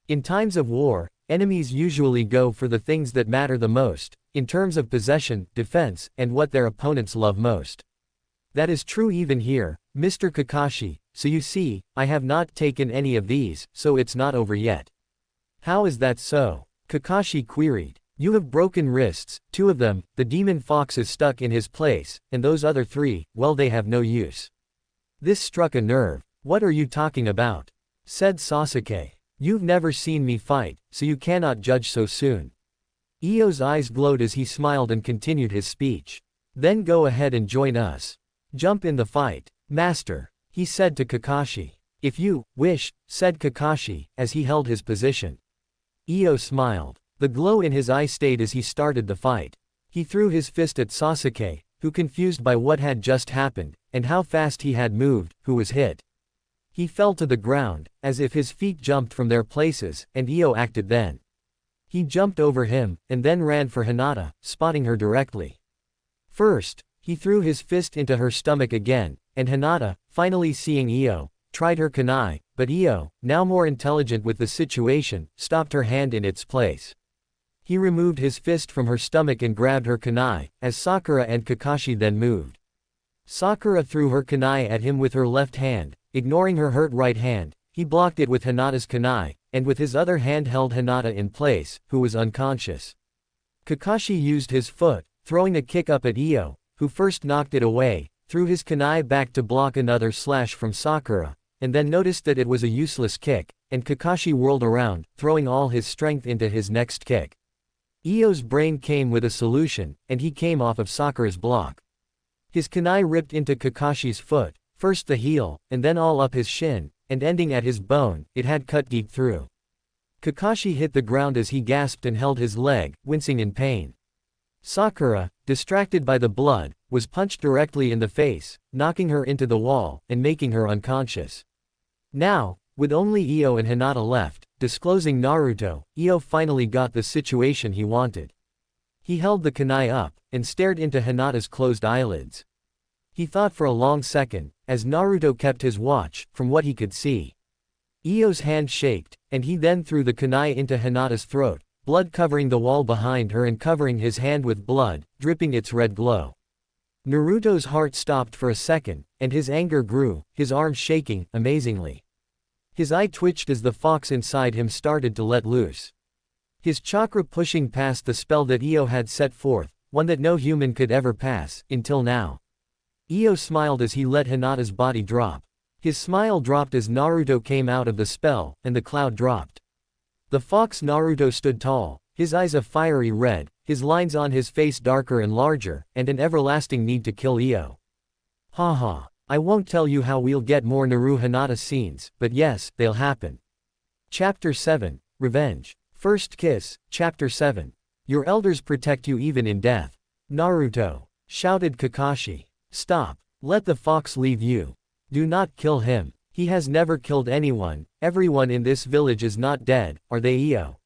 In times of war, enemies usually go for the things that matter the most, in terms of possession, defense, and what their opponents love most. That is true even here, Mr. Kakashi, so you see, I have not taken any of these, so it's not over yet." "How is that so?" Kakashi queried. "You have broken wrists, 2 of them, the demon fox is stuck in his place, and those other 3, well, they have no use." This struck a nerve. "What are you talking about?" said Sasuke. "You've never seen me fight, so you cannot judge so soon." Io's eyes glowed as he smiled and continued his speech. "Then go ahead and join us. Jump in the fight, master," he said to Kakashi. "If you wish," said Kakashi, as he held his position. Io smiled. The glow in his eye stayed as he started the fight. He threw his fist at Sasuke, who, confused by what had just happened, and how fast he had moved, who was hit. He fell to the ground, as if his feet jumped from their places, and Io acted then. He jumped over him, and then ran for Hinata, spotting her directly. First, he threw his fist into her stomach again, and Hinata, finally seeing Io, tried her kunai, but Io, now more intelligent with the situation, stopped her hand in its place. He removed his fist from her stomach and grabbed her kunai, as Sakura and Kakashi then moved. Sakura threw her kunai at him with her left hand, ignoring her hurt right hand, he blocked it with Hinata's kunai, and with his other hand held Hinata in place, who was unconscious. Kakashi used his foot, throwing a kick up at Io, who first knocked it away, threw his kunai back to block another slash from Sakura, and then noticed that it was a useless kick, and Kakashi whirled around, throwing all his strength into his next kick. Io's brain came with a solution, and he came off of Sakura's block. His kunai ripped into Kakashi's foot, first the heel, and then all up his shin, and ending at his bone, it had cut deep through. Kakashi hit the ground as he gasped and held his leg, wincing in pain. Sakura, distracted by the blood, was punched directly in the face, knocking her into the wall, and making her unconscious. Now, with only Io and Hinata left, disclosing Naruto, Io finally got the situation he wanted. He held the kunai up, and stared into Hinata's closed eyelids. He thought for a long second, as Naruto kept his watch, from what he could see. Io's hand shaked, and he then threw the kunai into Hinata's throat, blood covering the wall behind her and covering his hand with blood, dripping its red glow. Naruto's heart stopped for a second, and his anger grew, his arms shaking, amazingly. His eye twitched as the fox inside him started to let loose. His chakra pushing past the spell that Io had set forth, one that no human could ever pass, until now. Io smiled as he let Hinata's body drop. His smile dropped as Naruto came out of the spell, and the cloud dropped. The fox Naruto stood tall, his eyes a fiery red, his lines on his face darker and larger, and an everlasting need to kill Io. Haha, I won't tell you how we'll get more Naru Hinata scenes, but yes, they'll happen. Chapter 7, Revenge. First Kiss, Chapter 7. Your elders protect you even in death. Naruto, shouted Kakashi. Stop, let the fox leave you. Do not kill him. He has never killed anyone, everyone in this village is not dead, are they Io?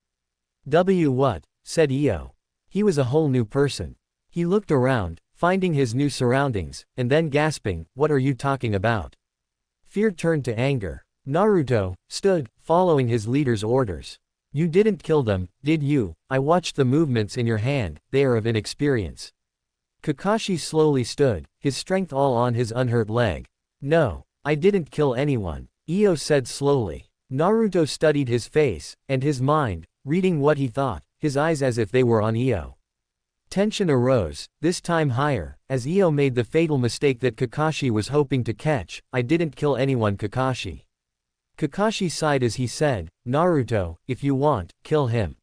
What? Said Io. He was a whole new person. He looked around, finding his new surroundings, and then gasping, what are you talking about? Fear turned to anger. Naruto stood, following his leader's orders. You didn't kill them, did you? I watched the movements in your hand, they are of inexperience. Kakashi slowly stood, his strength all on his unhurt leg. No, I didn't kill anyone, Io said slowly. Naruto studied his face, and his mind, reading what he thought, his eyes as if they were on Io. Tension arose, this time higher, as Io made the fatal mistake that Kakashi was hoping to catch. I didn't kill anyone, Kakashi. Kakashi sighed as he said, Naruto, if you want, kill him.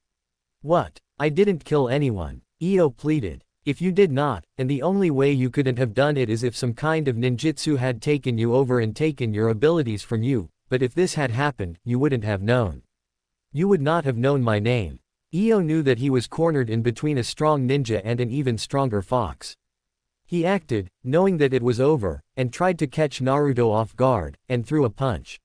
What? I didn't kill anyone, Io pleaded. If you did not, and the only way you couldn't have done it is if some kind of ninjutsu had taken you over and taken your abilities from you, but if this had happened, you wouldn't have known. You would not have known my name. Io knew that he was cornered in between a strong ninja and an even stronger fox. He acted, knowing that it was over, and tried to catch Naruto off guard, and threw a punch.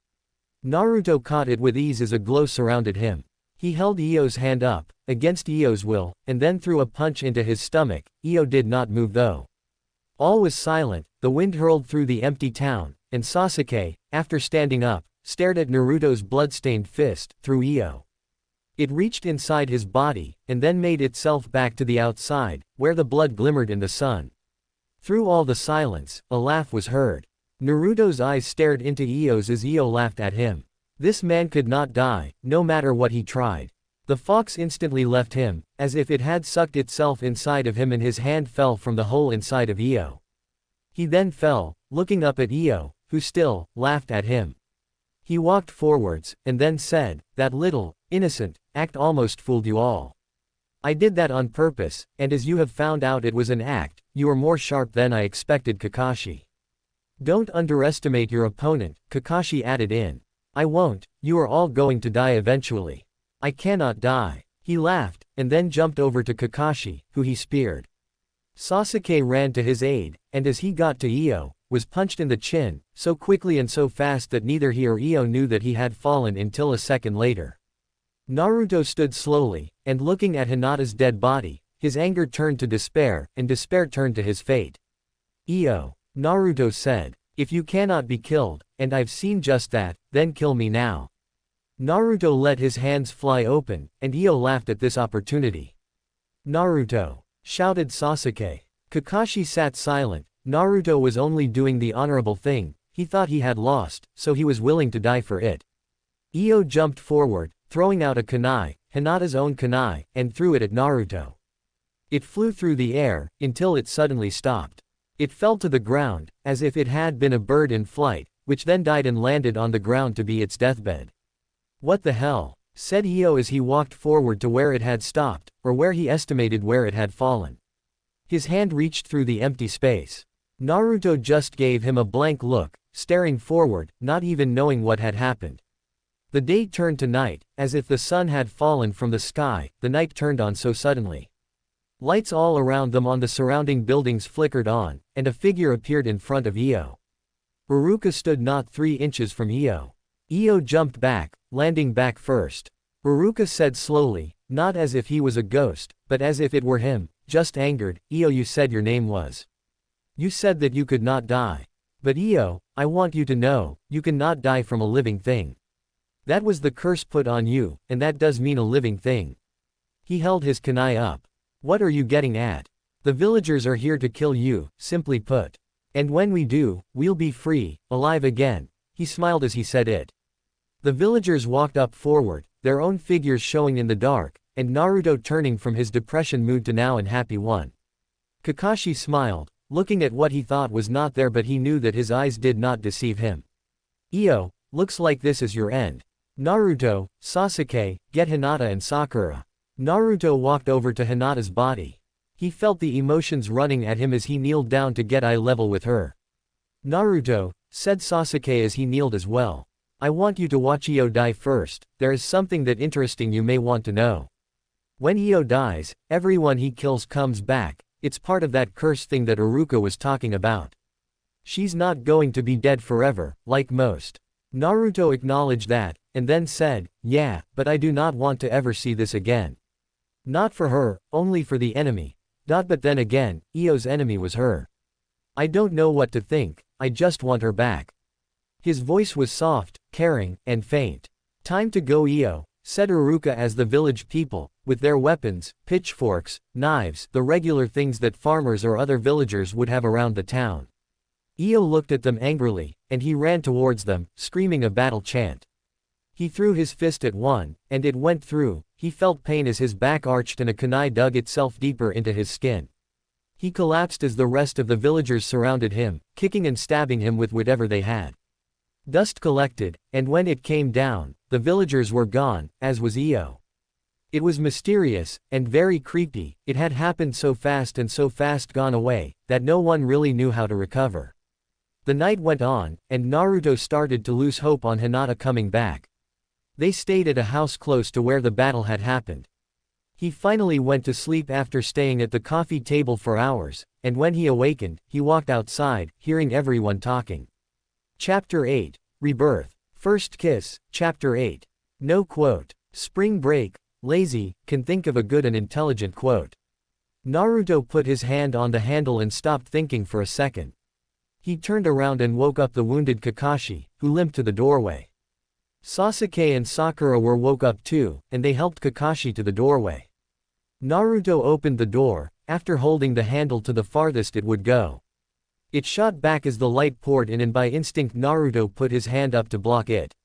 Naruto caught it with ease as a glow surrounded him. He held Io's hand up, against Io's will, and then threw a punch into his stomach. Io did not move though. All was silent, the wind hurled through the empty town, and Sasuke, after standing up, stared at Naruto's blood-stained fist, through Io. It reached inside his body, and then made itself back to the outside, where the blood glimmered in the sun. Through all the silence, a laugh was heard. Naruto's eyes stared into Io's as Io laughed at him. This man could not die, no matter what he tried. The fox instantly left him, as if it had sucked itself inside of him, and his hand fell from the hole inside of Io. He then fell, looking up at Io, who still laughed at him. He walked forwards, and then said, that little, innocent, act almost fooled you all. I did that on purpose, and as you have found out it was an act, you are more sharp than I expected, Kakashi. Don't underestimate your opponent, Kakashi added in. I won't, you are all going to die eventually. I cannot die. He laughed, and then jumped over to Kakashi, who he speared. Sasuke ran to his aid, and as he got to Io, was punched in the chin, so quickly and so fast that neither he or Io knew that he had fallen until a second later. Naruto stood slowly, and looking at Hinata's dead body, his anger turned to despair, and despair turned to his fate. Io, Naruto said, if you cannot be killed, and I've seen just that, then kill me now. Naruto let his hands fly open, and Io laughed at this opportunity. Naruto, shouted Sasuke. Kakashi sat silent. Naruto was only doing the honorable thing. He thought he had lost, so he was willing to die for it. Io jumped forward, throwing out a kunai, Hinata's own kunai, and threw it at Naruto. It flew through the air, until it suddenly stopped. It fell to the ground, as if it had been a bird in flight, which then died and landed on the ground to be its deathbed. "What the hell?" said Io as he walked forward to where it had stopped, or where he estimated where it had fallen. His hand reached through the empty space. Naruto just gave him a blank look, staring forward, not even knowing what had happened. The day turned to night, as if the sun had fallen from the sky. The night turned on so suddenly. Lights all around them on the surrounding buildings flickered on, and a figure appeared in front of Io. Uruka stood not 3 inches from Io. Io jumped back, landing back first. Uruka said slowly, not as if he was a ghost, but as if it were him, just angered, "Io, you said your name was. You said that you could not die. But Io, I want you to know, you cannot die from a living thing. That was the curse put on you, and that does mean a living thing." He held his kunai up. "What are you getting at? The villagers are here to kill you, simply put. And when we do, we'll be free, alive again." He smiled as he said it. The villagers walked up forward, their own figures showing in the dark, and Naruto turning from his depression mood to now an happy one. Kakashi smiled, looking at what he thought was not there, but he knew that his eyes did not deceive him. "Io, looks like this is your end. Naruto, Sasuke, get Hinata and Sakura." Naruto walked over to Hinata's body. He felt the emotions running at him as he kneeled down to get eye level with her. "Naruto," said Sasuke as he kneeled as well, "I want you to watch Io die first. There is something that interesting you may want to know. When Io dies, everyone he kills comes back. It's part of that curse thing that Uruka was talking about. She's not going to be dead forever, like most." Naruto acknowledged that, and then said, "Yeah, but I do not want to ever see this again. Not for her, only for the enemy. But then again, Io's enemy was her. I don't know what to think, I just want her back." His voice was soft, caring, and faint. "Time to go, Io," said Uruka as the village people, with their weapons, pitchforks, knives, the regular things that farmers or other villagers would have around the town. Io looked at them angrily, and he ran towards them, screaming a battle chant. He threw his fist at one, and it went through. He felt pain as his back arched and a kunai dug itself deeper into his skin. He collapsed as the rest of the villagers surrounded him, kicking and stabbing him with whatever they had. Dust collected, and when it came down, the villagers were gone, as was Io. It was mysterious, and very creepy. It had happened so fast and so fast gone away, that no one really knew how to recover. The night went on, and Naruto started to lose hope on Hinata coming back. They stayed at a house close to where the battle had happened. He finally went to sleep after staying at the coffee table for hours, and when he awakened, he walked outside, hearing everyone talking. Chapter 8. Rebirth. First Kiss. Chapter 8. No quote. Spring break. Lazy, can think of a good and intelligent quote. Naruto put his hand on the handle and stopped thinking for a second. He turned around and woke up the wounded Kakashi, who limped to the doorway. Sasuke and Sakura woke up too, and they helped Kakashi to the doorway. Naruto opened the door, after holding the handle to the farthest it would go. It shot back as the light poured in, and by instinct Naruto put his hand up to block it.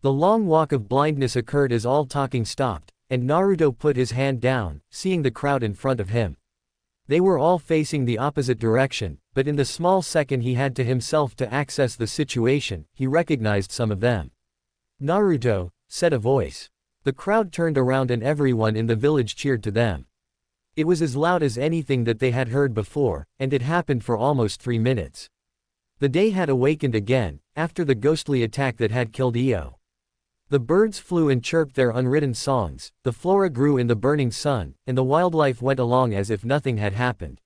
The long walk of blindness occurred as all talking stopped, and Naruto put his hand down, seeing the crowd in front of him. They were all facing the opposite direction, but in the small second he had to himself to access the situation, he recognized some of them. "Naruto," said a voice. The crowd turned around and everyone in the village cheered to them. It was as loud as anything that they had heard before, and it happened for almost 3 minutes. The day had awakened again, after the ghostly attack that had killed Io. The birds flew and chirped their unwritten songs, the flora grew in the burning sun, and the wildlife went along as if nothing had happened.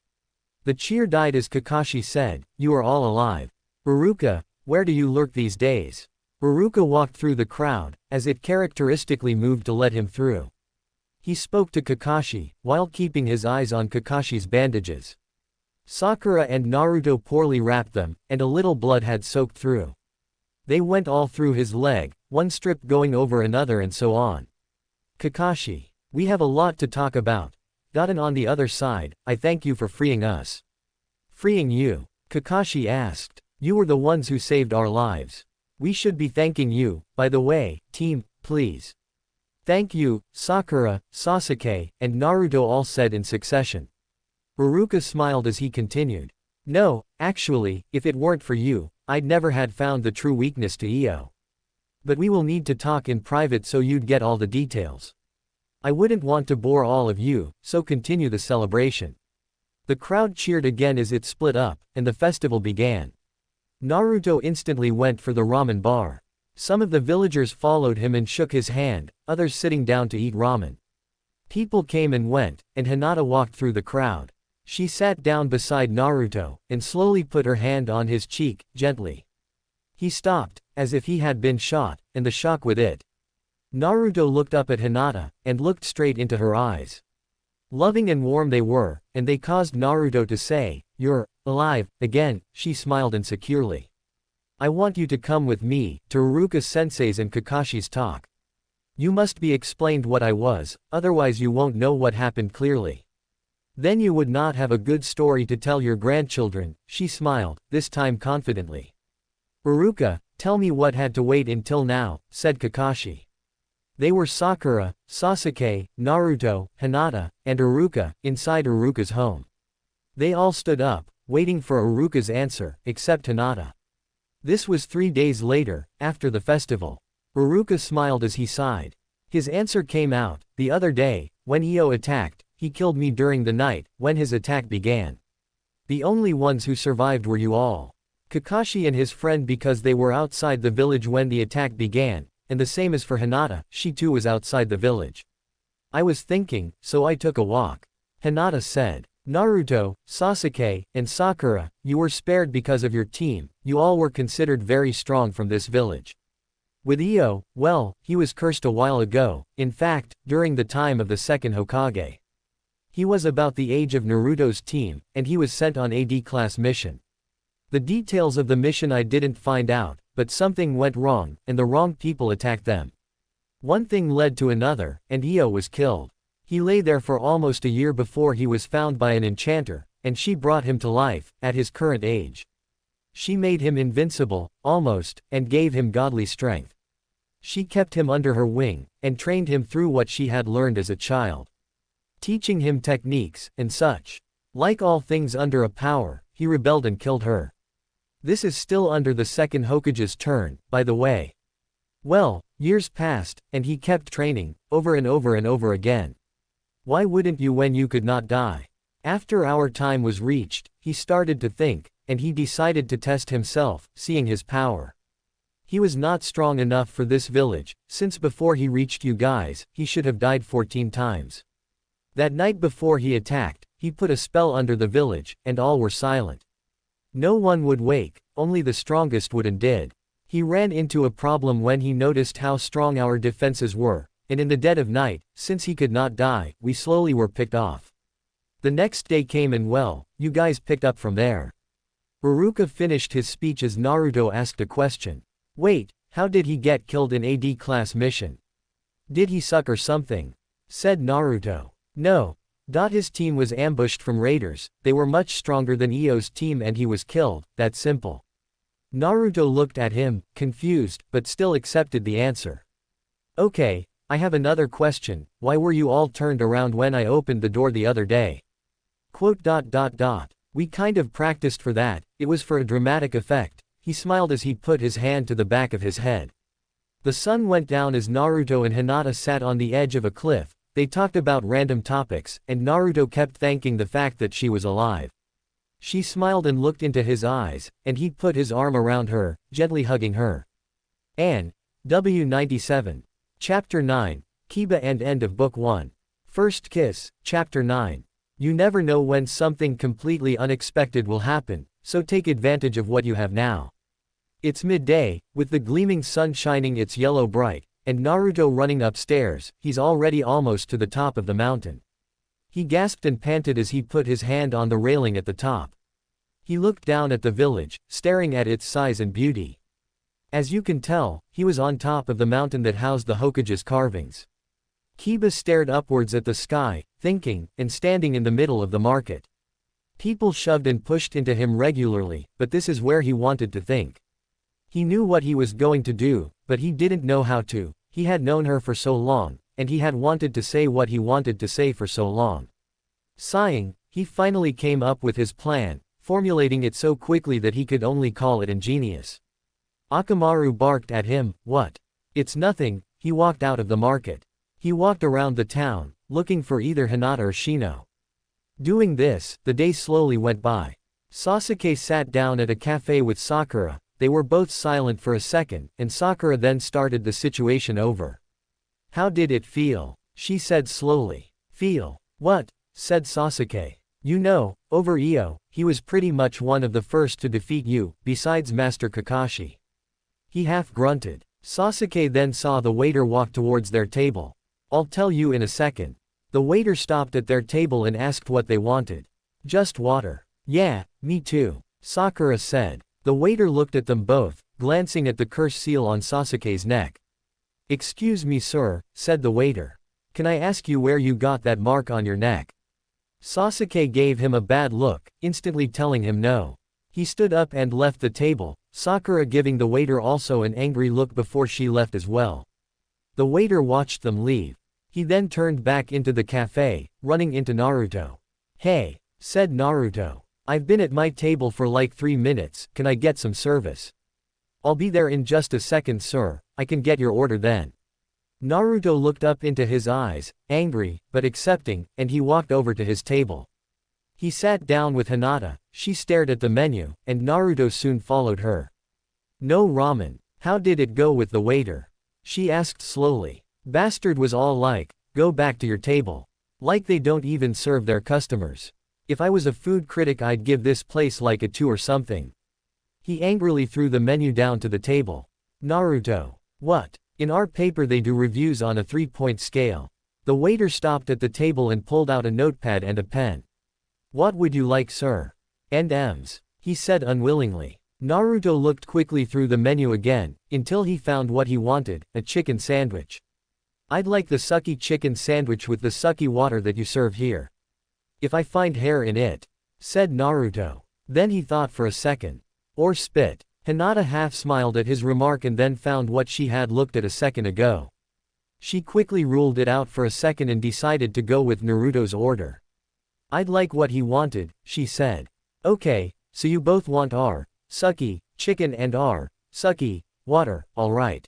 The cheer died as Kakashi said, "You are all alive. Uruka, where do you lurk these days?" Uruka walked through the crowd, as it characteristically moved to let him through. He spoke to Kakashi, while keeping his eyes on Kakashi's bandages. Sakura and Naruto poorly wrapped them, and a little blood had soaked through. They went all through his leg, one strip going over another and so on. "Kakashi, we have a lot to talk about. And on the other side, I thank you for freeing us." "Freeing you?" Kakashi asked. You were the ones who saved our lives. We should be thanking you, by the way, team, please. Thank you, Sakura, Sasuke, and Naruto all said in succession. Iruka smiled as he continued. No, actually, if it weren't for you, I'd never had found the true weakness to Io. But we will need to talk in private so you'd get all the details. I wouldn't want to bore all of you, so continue the celebration. The crowd cheered again as it split up, and the festival began. Naruto instantly went for the ramen bar. Some of the villagers followed him and shook his hand, others sitting down to eat ramen. People came and went, and Hinata walked through the crowd. She sat down beside Naruto, and slowly put her hand on his cheek, gently. He stopped, as if he had been shot, and the shock with it. Naruto looked up at Hinata, and looked straight into her eyes. Loving and warm they were, and they caused Naruto to say, "You're alive again." She smiled insecurely. "I want you to come with me, to Iruka-sensei's and Kakashi's talk. You must be explained what I was, otherwise you won't know what happened clearly. Then you would not have a good story to tell your grandchildren." She smiled, this time confidently. "Iruka, tell me what had to wait until now," said Kakashi. They were Sakura, Sasuke, Naruto, Hinata, and Iruka, inside Iruka's home. They all stood up, waiting for Iruka's answer, except Hinata. This was 3 days later, after the festival. Iruka smiled as he sighed. His answer came out. "The other day, when Io attacked, he killed me during the night, when his attack began. The only ones who survived were you all. Kakashi and his friend because they were outside the village when the attack began. And the same as for Hinata, she too was outside the village. I was thinking, so I took a walk." Hinata said. "Naruto, Sasuke, and Sakura, you were spared because of your team, you all were considered very strong from this village. With Io, well, he was cursed a while ago, in fact, during the time of the second Hokage. He was about the age of Naruto's team, and he was sent on a D-class mission. The details of the mission I didn't find out, but something went wrong, and the wrong people attacked them. One thing led to another, and Io was killed. He lay there for almost a year before he was found by an enchanter, and she brought him to life, at his current age. She made him invincible, almost, and gave him godly strength. She kept him under her wing, and trained him through what she had learned as a child. Teaching him techniques, and such. Like all things under a power, he rebelled and killed her. This is still under the second Hokage's turn, by the way. Well, years passed, and he kept training, over and over and over again. Why wouldn't you when you could not die? After our time was reached, he started to think, and he decided to test himself, seeing his power. He was not strong enough for this village, since before he reached you guys, he should have died 14 times. That night before he attacked, he put a spell under the village, and all were silent. No one would wake, only the strongest would and did. He ran into a problem when he noticed how strong our defenses were, and in the dead of night, since he could not die, we slowly were picked off. The next day came and well, you guys picked up from there." Iruka finished his speech as Naruto asked a question. "Wait, how did he get killed in a D-class mission? Did he suck or something?" said Naruto. "No. His team was ambushed from raiders, they were much stronger than Io's team and he was killed, that's simple." Naruto looked at him, confused, but still accepted the answer. "Okay, I have another question, why were you all turned around when I opened the door the other day?" "We kind of practiced for that, it was for a dramatic effect." He smiled as he put his hand to the back of his head. The sun went down as Naruto and Hinata sat on the edge of a cliff. They talked about random topics, and Naruto kept thanking the fact that she was alive. She smiled and looked into his eyes, and he put his arm around her, gently hugging her. Anne. W97. Chapter 9. Kiba and End of Book 1. First Kiss, Chapter 9. You never know when something completely unexpected will happen, so take advantage of what you have now. It's midday, with the gleaming sun shining its yellow bright, and Naruto running upstairs. He's already almost to the top of the mountain. He gasped and panted as he put his hand on the railing at the top. He looked down at the village, staring at its size and beauty. As you can tell, he was on top of the mountain that housed the Hokage's carvings. Kiba stared upwards at the sky, thinking, and standing in the middle of the market. People shoved and pushed into him regularly, but this is where he wanted to think. He knew what he was going to do, but he didn't know how to. He had known her for so long, and he had wanted to say what he wanted to say for so long. Sighing, he finally came up with his plan, formulating it so quickly that he could only call it ingenious. Akamaru barked at him, "What? It's nothing." He walked out of the market. He walked around the town, looking for either Hinata or Shino. Doing this, the day slowly went by. Sasuke sat down at a cafe with Sakura. They were both silent for a second, and Sakura then started the situation over. "How did it feel?" she said slowly. "Feel? What?" said Sasuke. "You know, over Io, he was pretty much one of the first to defeat you, besides Master Kakashi." He half grunted. Sasuke then saw the waiter walk towards their table. "I'll tell you in a second." The waiter stopped at their table and asked what they wanted. "Just water." "Yeah, me too," Sakura said. The waiter looked at them both, glancing at the curse seal on Sasuke's neck. "Excuse me sir," said the waiter. "Can I ask you where you got that mark on your neck?" Sasuke gave him a bad look, instantly telling him no. He stood up and left the table, Sakura giving the waiter also an angry look before she left as well. The waiter watched them leave. He then turned back into the cafe, running into Naruto. "Hey," said Naruto. "I've been at my table for like 3 minutes, can I get some service?" "I'll be there in just a second sir, I can get your order then." Naruto looked up into his eyes, angry, but accepting, and he walked over to his table. He sat down with Hinata, she stared at the menu, and Naruto soon followed her. "No ramen. How did it go with the waiter?" she asked slowly. "Bastard was all like, go back to your table. Like they don't even serve their customers. If I was a food critic I'd give this place like a 2 or something." He angrily threw the menu down to the table. "Naruto. What? In our paper they do reviews on a 3-point scale." The waiter stopped at the table and pulled out a notepad and a pen. "What would you like sir?" "And M's," he said unwillingly. Naruto looked quickly through the menu again, until he found what he wanted, a chicken sandwich. "I'd like the sucky chicken sandwich with the sucky water that you serve here. If I find hair in it," said Naruto. Then he thought for a second. "Or spit." Hinata half smiled at his remark and then found what she had looked at a second ago. She quickly ruled it out for a second and decided to go with Naruto's order. "I'd like what he wanted," she said. "Okay, so you both want sucky chicken and sucky water, alright."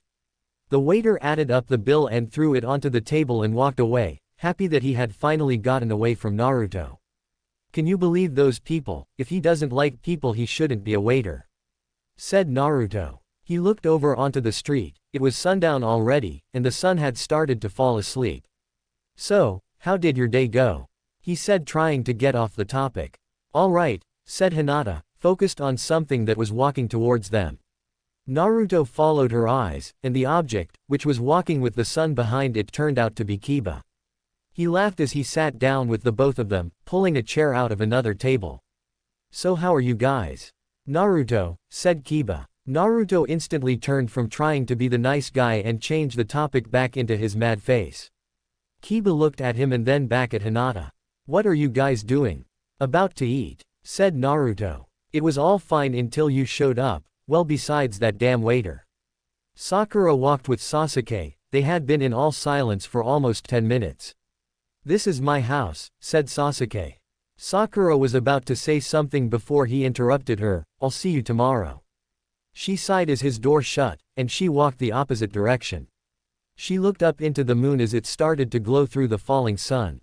The waiter added up the bill and threw it onto the table and walked away, happy that he had finally gotten away from Naruto. "Can you believe those people? If he doesn't like people he shouldn't be a waiter," said Naruto. He looked over onto the street. It was sundown already, and the sun had started to fall asleep. "So, how did your day go?" he said, trying to get off the topic. "All right," said Hinata, focused on something that was walking towards them. Naruto followed her eyes, and the object, which was walking with the sun behind it, turned out to be Kiba. He laughed as he sat down with the both of them, pulling a chair out of another table. "So how are you guys?" "Naruto," said Kiba. Naruto instantly turned from trying to be the nice guy and changed the topic back into his mad face. Kiba looked at him and then back at Hinata. "What are you guys doing?" "About to eat," said Naruto. "It was all fine until you showed up, well besides that damn waiter." Sakura walked with Sasuke. They had been in all silence for almost 10 minutes. "This is my house," said Sasuke. Sakura was about to say something before he interrupted her. "I'll see you tomorrow." She sighed as his door shut, and she walked the opposite direction. She looked up into the moon as it started to glow through the falling sun.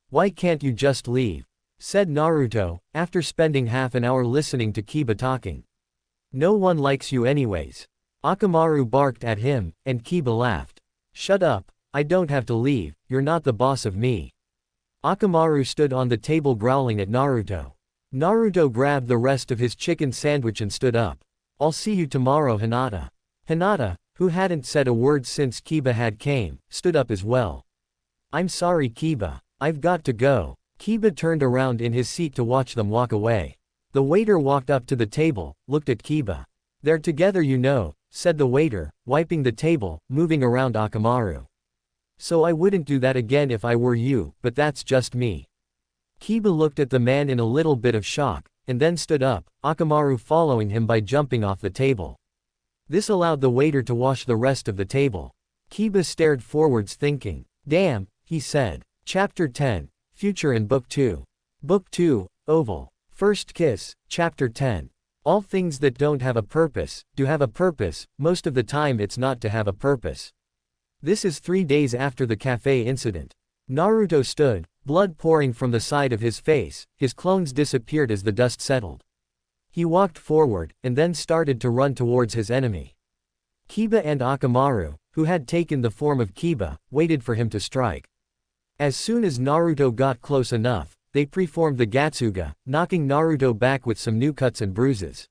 "Why can't you just leave?" said Naruto, after spending half an hour listening to Kiba talking. "No one likes you anyways." Akamaru barked at him, and Kiba laughed. "Shut up, I don't have to leave, you're not the boss of me." Akamaru stood on the table growling at Naruto. Naruto grabbed the rest of his chicken sandwich and stood up. "I'll see you tomorrow Hinata." Hinata, who hadn't said a word since Kiba had came, stood up as well. "I'm sorry Kiba, I've got to go." Kiba turned around in his seat to watch them walk away. The waiter walked up to the table, looked at Kiba. "They're together you know," said the waiter, wiping the table, moving around Akamaru. "So I wouldn't do that again if I were you, but that's just me." Kiba looked at the man in a little bit of shock, and then stood up, Akamaru following him by jumping off the table. This allowed the waiter to wash the rest of the table. Kiba stared forwards thinking. Damn, he said. Chapter 10, Future in Book 2. Book 2, Oval. First Kiss, Chapter 10. All things that don't have a purpose, do have a purpose, most of the time it's not to have a purpose. This is 3 days after the cafe incident. Naruto stood, blood pouring from the side of his face, his clones disappeared as the dust settled. He walked forward, and then started to run towards his enemy. Kiba and Akamaru, who had taken the form of Kiba, waited for him to strike. As soon as Naruto got close enough, they preformed the Gatsuga, knocking Naruto back with some new cuts and bruises.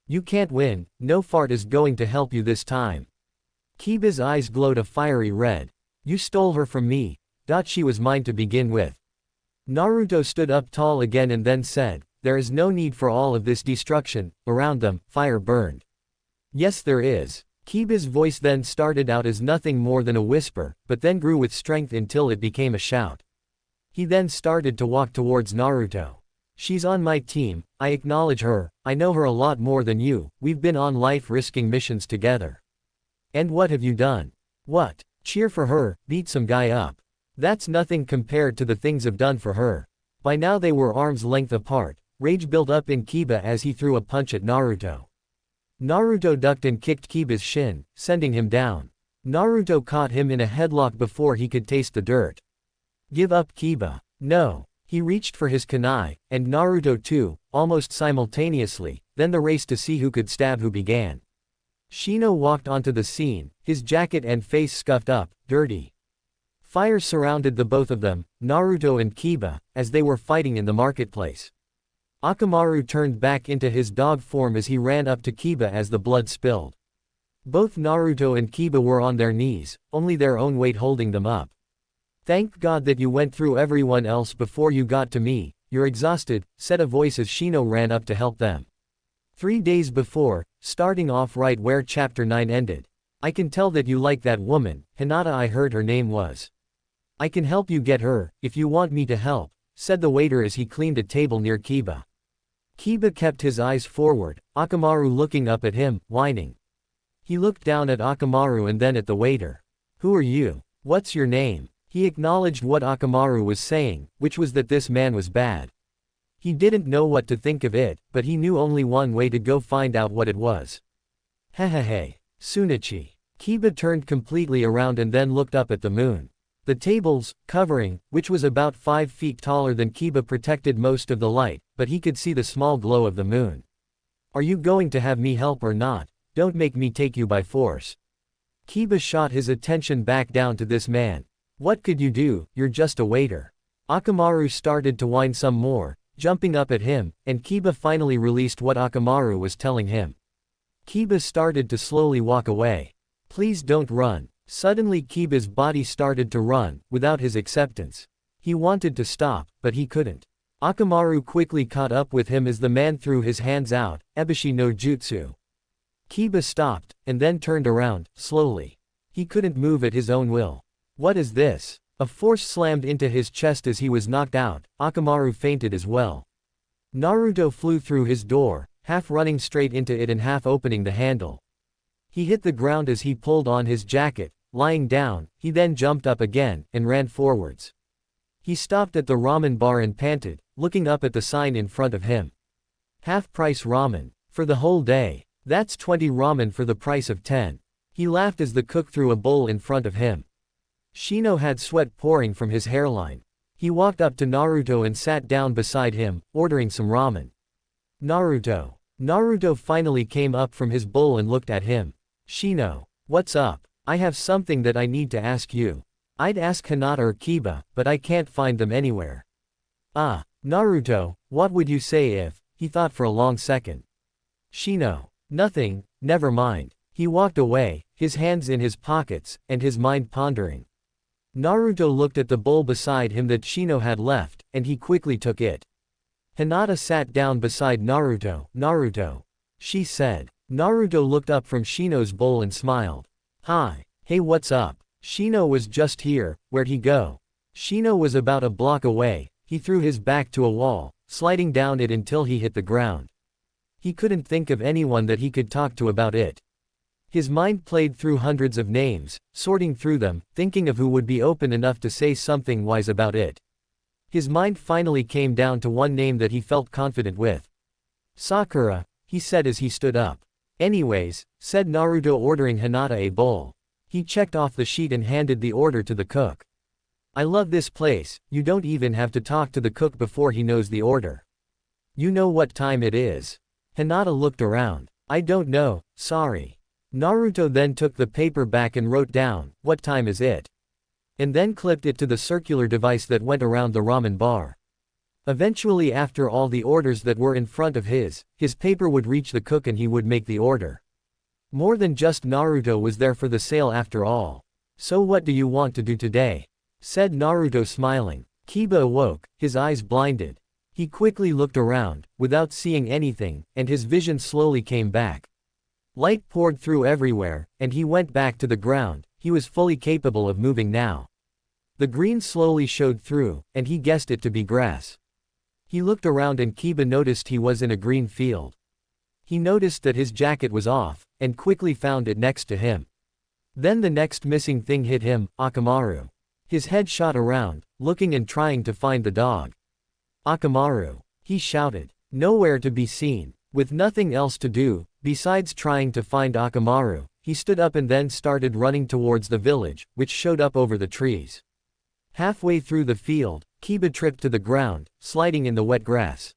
You can't win, no fart is going to help you this time. Kiba's eyes glowed a fiery red. You stole her from me. She was mine to begin with. Naruto stood up tall again and then said, there is no need for all of this destruction. Around them, fire burned. Yes there is. Kiba's voice then started out as nothing more than a whisper, but then grew with strength until it became a shout. He then started to walk towards Naruto. She's on my team, I acknowledge her, I know her a lot more than you, we've been on life-risking missions together. And what have you done? What? Cheer for her, beat some guy up. That's nothing compared to the things I've done for her. By now they were arm's length apart. Rage built up in Kiba as he threw a punch at Naruto. Naruto ducked and kicked Kiba's shin, sending him down. Naruto caught him in a headlock before he could taste the dirt. Give up Kiba. No. He reached for his kunai, and Naruto too, almost simultaneously, then the race to see who could stab who began. Shino walked onto the scene, his jacket and face scuffed up, dirty. Fire surrounded the both of them, Naruto and Kiba, as they were fighting in the marketplace. Akamaru turned back into his dog form as he ran up to Kiba as the blood spilled. Both Naruto and Kiba were on their knees, only their own weight holding them up. Thank God that you went through everyone else before you got to me, you're exhausted, said a voice as Shino ran up to help them. 3 days before, starting off right where Chapter 9 ended. I can tell that you like that woman, Hinata I heard her name was. I can help you get her, if you want me to help, said the waiter as he cleaned a table near Kiba. Kiba kept his eyes forward, Akamaru looking up at him, whining. He looked down at Akamaru and then at the waiter. Who are you? What's your name? He acknowledged what Akamaru was saying, which was that this man was bad. He didn't know what to think of it, but he knew only one way to go find out what it was. Hehehe. Sunichi. Kiba turned completely around and then looked up at the moon. The table's covering, which was about 5 feet taller than Kiba, protected most of the light, but he could see the small glow of the moon. Are you going to have me help or not? Don't make me take you by force. Kiba shot his attention back down to this man. What could you do? You're just a waiter. Akamaru started to whine some more, jumping up at him, and Kiba finally released what Akamaru was telling him. Kiba started to slowly walk away. Please don't run. Suddenly Kiba's body started to run, without his acceptance. He wanted to stop, but he couldn't. Akamaru quickly caught up with him as the man threw his hands out, Ebishi no Jutsu. Kiba stopped, and then turned around, slowly. He couldn't move at his own will. What is this? A force slammed into his chest as he was knocked out, Akamaru fainted as well. Naruto flew through his door, half running straight into it and half opening the handle. He hit the ground as he pulled on his jacket. Lying down, he then jumped up again, and ran forwards. He stopped at the ramen bar and panted, looking up at the sign in front of him. Half-price ramen. For the whole day. That's 20 ramen for the price of 10. He laughed as the cook threw a bowl in front of him. Shino had sweat pouring from his hairline. He walked up to Naruto and sat down beside him, ordering some ramen. Naruto. Naruto finally came up from his bowl and looked at him. Shino. What's up? I have something that I need to ask you. I'd ask Hinata or Kiba, but I can't find them anywhere. Ah, Naruto, what would you say if, he thought for a long second. Shino. Nothing, never mind. He walked away, his hands in his pockets, and his mind pondering. Naruto looked at the bowl beside him that Shino had left, and he quickly took it. Hinata sat down beside Naruto. Naruto. She said. Naruto looked up from Shino's bowl and smiled. Hi. Hey, what's up? Shino was just here, where'd he go? Shino was about a block away, he threw his back to a wall, sliding down it until he hit the ground. He couldn't think of anyone that he could talk to about it. His mind played through hundreds of names, sorting through them, thinking of who would be open enough to say something wise about it. His mind finally came down to one name that he felt confident with. Sakura, he said as he stood up. Anyways, said Naruto, ordering Hinata a bowl. He checked off the sheet and handed the order to the cook. I love this place, you don't even have to talk to the cook before he knows the order. You know what time it is? Hinata looked around. I don't know, sorry. Naruto then took the paper back and wrote down, what time is it? And then clipped it to the circular device that went around the ramen bar. Eventually, after all the orders that were in front of his paper would reach the cook and he would make the order. More than just Naruto was there for the sale after all. So what do you want to do today? Said Naruto, smiling. Kiba awoke, his eyes blinded. He quickly looked around, without seeing anything, and his vision slowly came back. Light poured through everywhere, and he went back to the ground. He was fully capable of moving now. The green slowly showed through, and he guessed it to be grass. He looked around and Kiba noticed he was in a green field. He noticed that his jacket was off, and quickly found it next to him. Then the next missing thing hit him, Akamaru. His head shot around, looking and trying to find the dog. Akamaru, he shouted. Nowhere to be seen. With nothing else to do, besides trying to find Akamaru, he stood up and then started running towards the village, which showed up over the trees. Halfway through the field, Kiba tripped to the ground, sliding in the wet grass.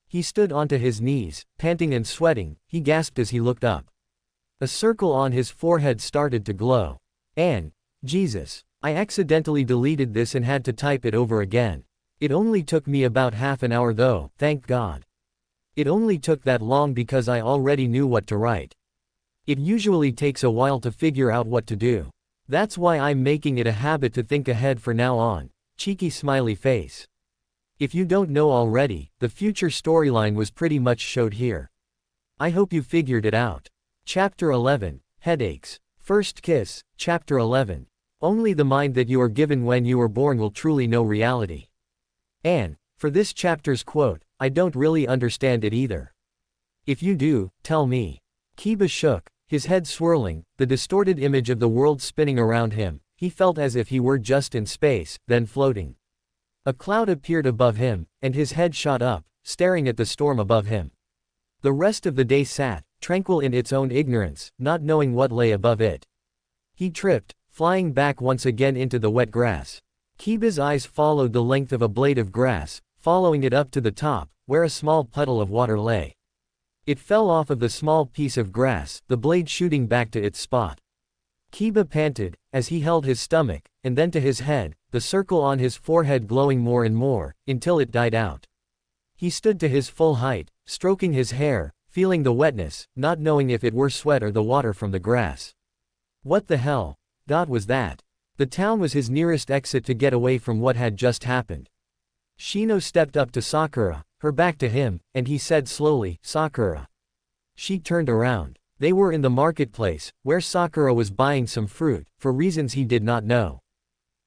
He stood onto his knees, panting and sweating. He gasped as he looked up. A circle on his forehead started to glow. And, Jesus, I accidentally deleted this and had to type it over again. It only took me about half an hour though, thank God. It only took that long because I already knew what to write. It usually takes a while to figure out what to do. That's why I'm making it a habit to think ahead for now on. Cheeky smiley face. If you don't know already, the future storyline was pretty much showed here. I hope you figured it out. Chapter 11, Headaches. First Kiss, Chapter 11. Only the mind that you are given when you were born will truly know reality. And, for this chapter's quote, I don't really understand it either. If you do, tell me. Kiba shook, his head swirling, the distorted image of the world spinning around him. He felt as if he were just in space, then floating. A cloud appeared above him, and his head shot up, staring at the storm above him. The rest of the day sat, tranquil in its own ignorance, not knowing what lay above it. He tripped, flying back once again into the wet grass. Kiba's eyes followed the length of a blade of grass, following it up to the top, where a small puddle of water lay. It fell off of the small piece of grass, the blade shooting back to its spot. Kiba panted, as he held his stomach, and then to his head, the circle on his forehead glowing more and more, until it died out. He stood to his full height, stroking his hair, feeling the wetness, not knowing if it were sweat or the water from the grass. What the hell? God was that? The town was his nearest exit to get away from what had just happened. Shino stepped up to Sakura, her back to him, and he said slowly, Sakura. She turned around. They were in the marketplace, where Sakura was buying some fruit, for reasons he did not know.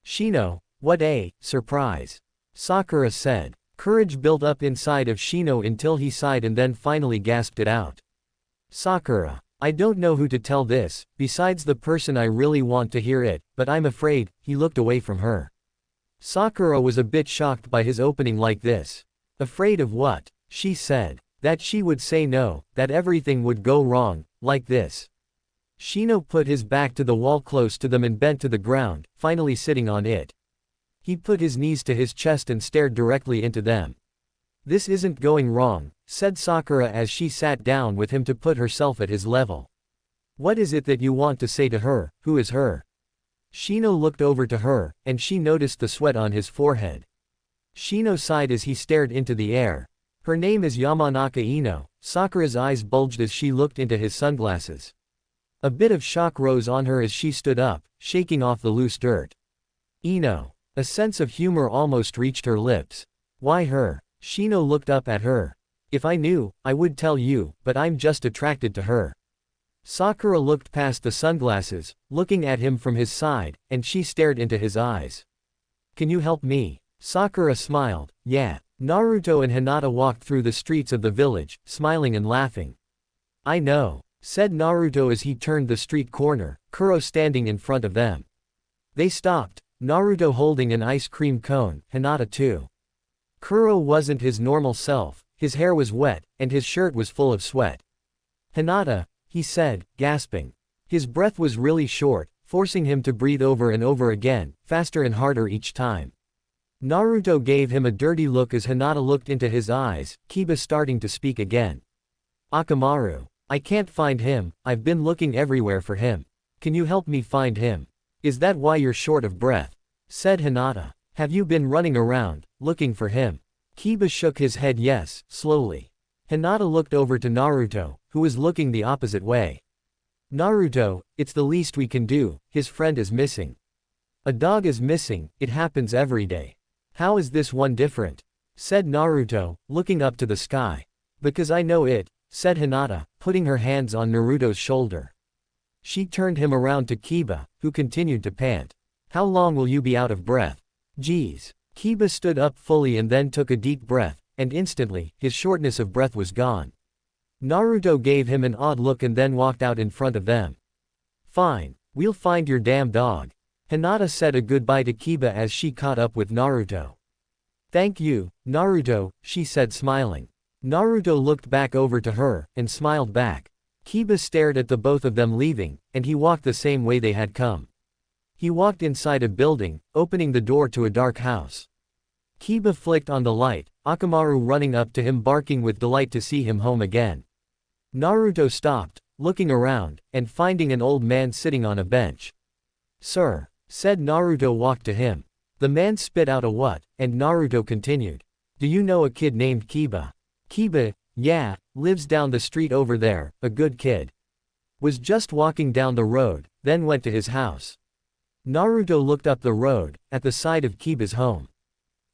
Shino, what a surprise. Sakura said. Courage built up inside of Shino until he sighed and then finally gasped it out. Sakura. I don't know who to tell this, besides the person I really want to hear it, but I'm afraid. He looked away from her. Sakura was a bit shocked by his opening like this. Afraid of what? She said. That she would say no, that everything would go wrong, like this. Shino put his back to the wall close to them and bent to the ground, finally sitting on it. He put his knees to his chest and stared directly into them. This isn't going wrong, said Sakura as she sat down with him to put herself at his level. What is it that you want to say to her? Who is her? Shino looked over to her, and she noticed the sweat on his forehead. Shino sighed as he stared into the air. Her name is Yamanaka Ino. Sakura's eyes bulged as she looked into his sunglasses. A bit of shock rose on her as she stood up, shaking off the loose dirt. Ino. A sense of humor almost reached her lips. Why her? Shino looked up at her. If I knew, I would tell you, but I'm just attracted to her. Sakura looked past the sunglasses, looking at him from his side, and she stared into his eyes. Can you help me? Sakura smiled. Yeah. Naruto and Hinata walked through the streets of the village, smiling and laughing. I know, said Naruto as he turned the street corner, Kuro standing in front of them. They stopped, Naruto holding an ice cream cone, Hinata too. Kuro wasn't his normal self, his hair was wet, and his shirt was full of sweat. Hinata, he said, gasping. His breath was really short, forcing him to breathe over and over again, faster and harder each time. Naruto gave him a dirty look as Hinata looked into his eyes, Kiba starting to speak again. Akamaru. I can't find him, I've been looking everywhere for him. Can you help me find him? Is that why you're short of breath? Said Hinata. Have you been running around, looking for him? Kiba shook his head yes, slowly. Hinata looked over to Naruto, who was looking the opposite way. Naruto, it's the least we can do, his friend is missing. A dog is missing, it happens every day. How is this one different? Said Naruto, looking up to the sky. Because I know it, said Hinata, putting her hands on Naruto's shoulder. She turned him around to Kiba, who continued to pant. How long will you be out of breath? Geez. Kiba stood up fully and then took a deep breath, and instantly, his shortness of breath was gone. Naruto gave him an odd look and then walked out in front of them. Fine, we'll find your damn dog. Hinata said a goodbye to Kiba as she caught up with Naruto. Thank you, Naruto, she said smiling. Naruto looked back over to her, and smiled back. Kiba stared at the both of them leaving, and he walked the same way they had come. He walked inside a building, opening the door to a dark house. Kiba flicked on the light, Akamaru running up to him barking with delight to see him home again. Naruto stopped, looking around, and finding an old man sitting on a bench. Sir, said Naruto walked to him. The man spit out a what, and Naruto continued. Do you know a kid named Kiba? Kiba, yeah, lives down the street over there, a good kid. Was just walking down the road, then went to his house. Naruto looked up the road, at the side of Kiba's home.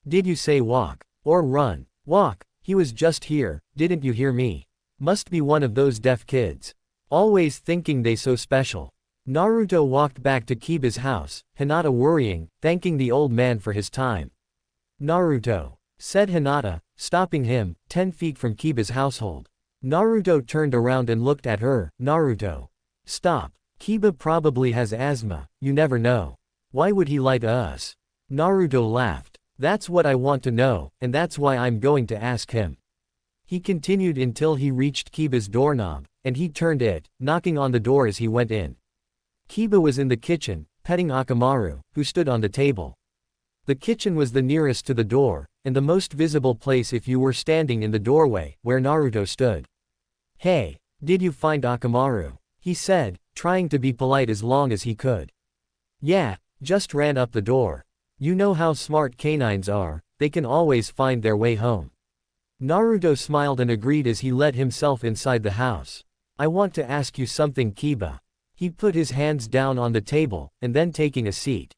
Did you say walk? Or run? Walk, he was just here, didn't you hear me? Must be one of those deaf kids. Always thinking they so special. Naruto walked back to Kiba's house, Hinata worrying, thanking the old man for his time. Naruto, said Hinata, stopping him, 10 feet from Kiba's household. Naruto turned around and looked at her. Naruto. Stop. Kiba probably has asthma, you never know. Why would he lie to us? Naruto laughed. That's what I want to know, and that's why I'm going to ask him. He continued until he reached Kiba's doorknob, and he turned it, knocking on the door as he went in. Kiba was in the kitchen, petting Akamaru, who stood on the table. The kitchen was the nearest to the door, and the most visible place if you were standing in the doorway, where Naruto stood. Hey, did you find Akamaru? He said, trying to be polite as long as he could. Yeah, just ran up the door. You know how smart canines are, they can always find their way home. Naruto smiled and agreed as he let himself inside the house. I want to ask you something, Kiba. He put his hands down on the table, and then taking a seat.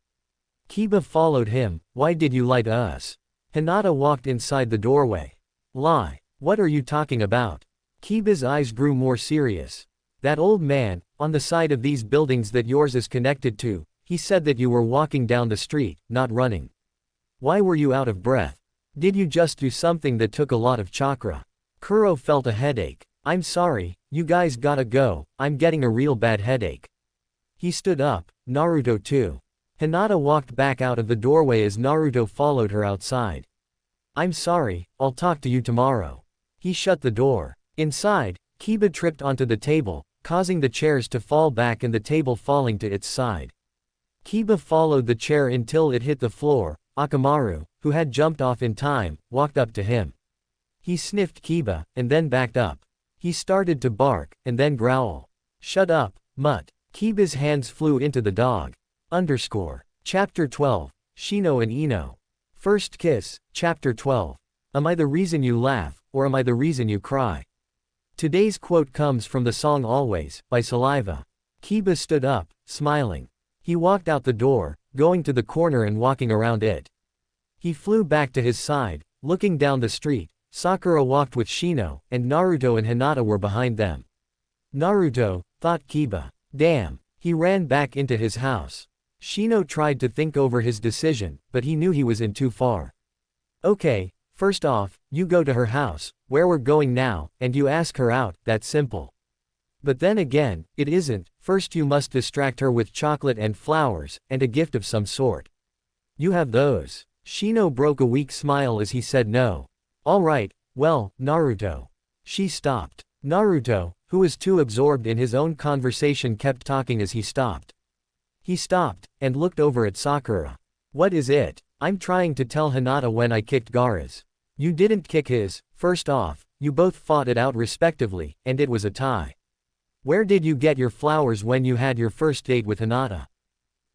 Kiba followed him. Why did you lie to us? Hinata walked inside the doorway. Lie? What are you talking about? Kiba's eyes grew more serious. That old man, on the side of these buildings that yours is connected to, he said that you were walking down the street, not running. Why were you out of breath? Did you just do something that took a lot of chakra? Kuro felt a headache. I'm sorry, you guys gotta go, I'm getting a real bad headache. He stood up, Naruto too. Hinata walked back out of the doorway as Naruto followed her outside. I'm sorry, I'll talk to you tomorrow. He shut the door. Inside, Kiba tripped onto the table, causing the chairs to fall back and the table falling to its side. Kiba followed the chair until it hit the floor. Akamaru, who had jumped off in time, walked up to him. He sniffed Kiba, and then backed up. He started to bark, and then growl. Shut up, mutt. Kiba's hands flew into the dog. Chapter 12, Shino and Ino. First Kiss, Chapter 12. Am I the reason you laugh, or am I the reason you cry? Today's quote comes from the song Always, by Saliva. Kiba stood up, smiling. He walked out the door, going to the corner and walking around it. He flew back to his side, looking down the street. Sakura walked with Shino, and Naruto and Hinata were behind them. Naruto, thought Kiba. Damn. He ran back into his house. Shino tried to think over his decision, but he knew he was in too far. Okay, first off, you go to her house, where we're going now, and you ask her out, that's simple. But then again, it isn't. First you must distract her with chocolate and flowers, and a gift of some sort. You have those. Shino broke a weak smile as he said no. Alright, well, Naruto. She stopped. Naruto, who was too absorbed in his own conversation, kept talking as he stopped. He stopped, and looked over at Sakura. What is it? I'm trying to tell Hinata when I kicked Gaara's. You didn't kick his. First off, you both fought it out respectively, and it was a tie. Where did you get your flowers when you had your first date with Hinata?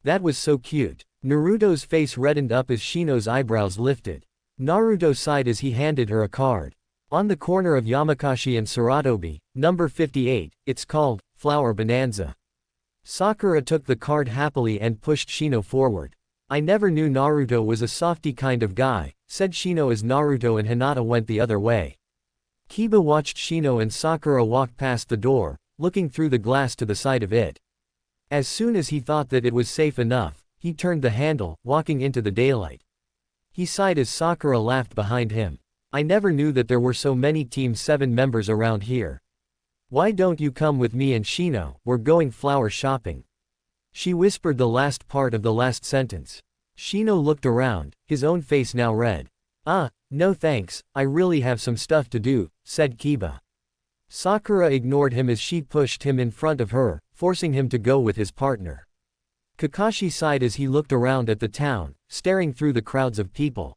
That was so cute. Naruto's face reddened up as Shino's eyebrows lifted. Naruto sighed as he handed her a card. On the corner of Yamakashi and Saratobi, number 58, it's called, Flower Bonanza. Sakura took the card happily and pushed Shino forward. I never knew Naruto was a softy kind of guy, said Shino as Naruto and Hinata went the other way. Kiba watched Shino and Sakura walk past the door, looking through the glass to the side of it. As soon as he thought that it was safe enough, he turned the handle, walking into the daylight. He sighed as Sakura laughed behind him. I never knew that there were so many Team 7 members around here. Why don't you come with me and Shino, we're going flower shopping. She whispered the last part of the last sentence. Shino looked around, his own face now red. No thanks, I really have some stuff to do, said Kiba. Sakura ignored him as she pushed him in front of her, forcing him to go with his partner. Kakashi sighed as he looked around at the town, staring through the crowds of people.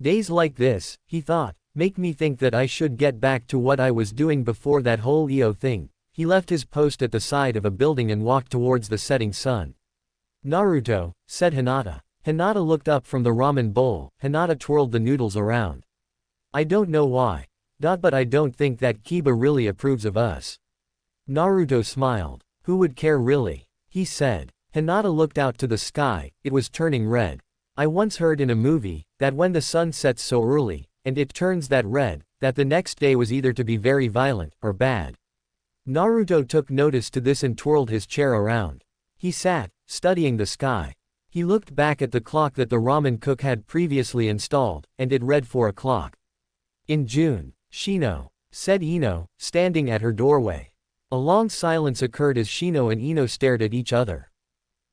Days like this, he thought, make me think that I should get back to what I was doing before that whole EO thing. He left his post at the side of a building and walked towards the setting sun. Naruto, said Hinata. Hinata looked up from the ramen bowl. Hinata twirled the noodles around. I don't know why. But I don't think that Kiba really approves of us. Naruto smiled. Who would care really? He said. Hinata looked out to the sky, it was turning red. I once heard in a movie, that when the sun sets so early, and it turns that red, that the next day was either to be very violent, or bad. Naruto took notice to this and twirled his chair around. He sat, studying the sky. He looked back at the clock that the ramen cook had previously installed, and it read 4 o'clock. In June. Shino, said Ino, standing at her doorway. A long silence occurred as Shino and Ino stared at each other.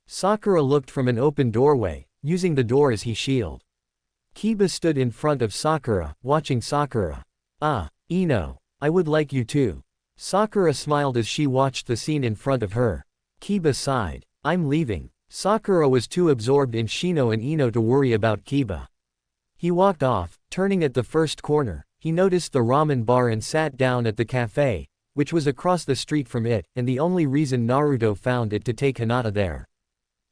Sakura looked from an open doorway, using the door as he shield. Kiba stood in front of Sakura, watching Sakura. Ino. I would like you too. Sakura smiled as she watched the scene in front of her. Kiba sighed. I'm leaving. Sakura was too absorbed in Shino and Ino to worry about Kiba. He walked off, turning at the first corner. He noticed the ramen bar and sat down at the cafe, which was across the street from it, and the only reason Naruto found it to take Hinata there.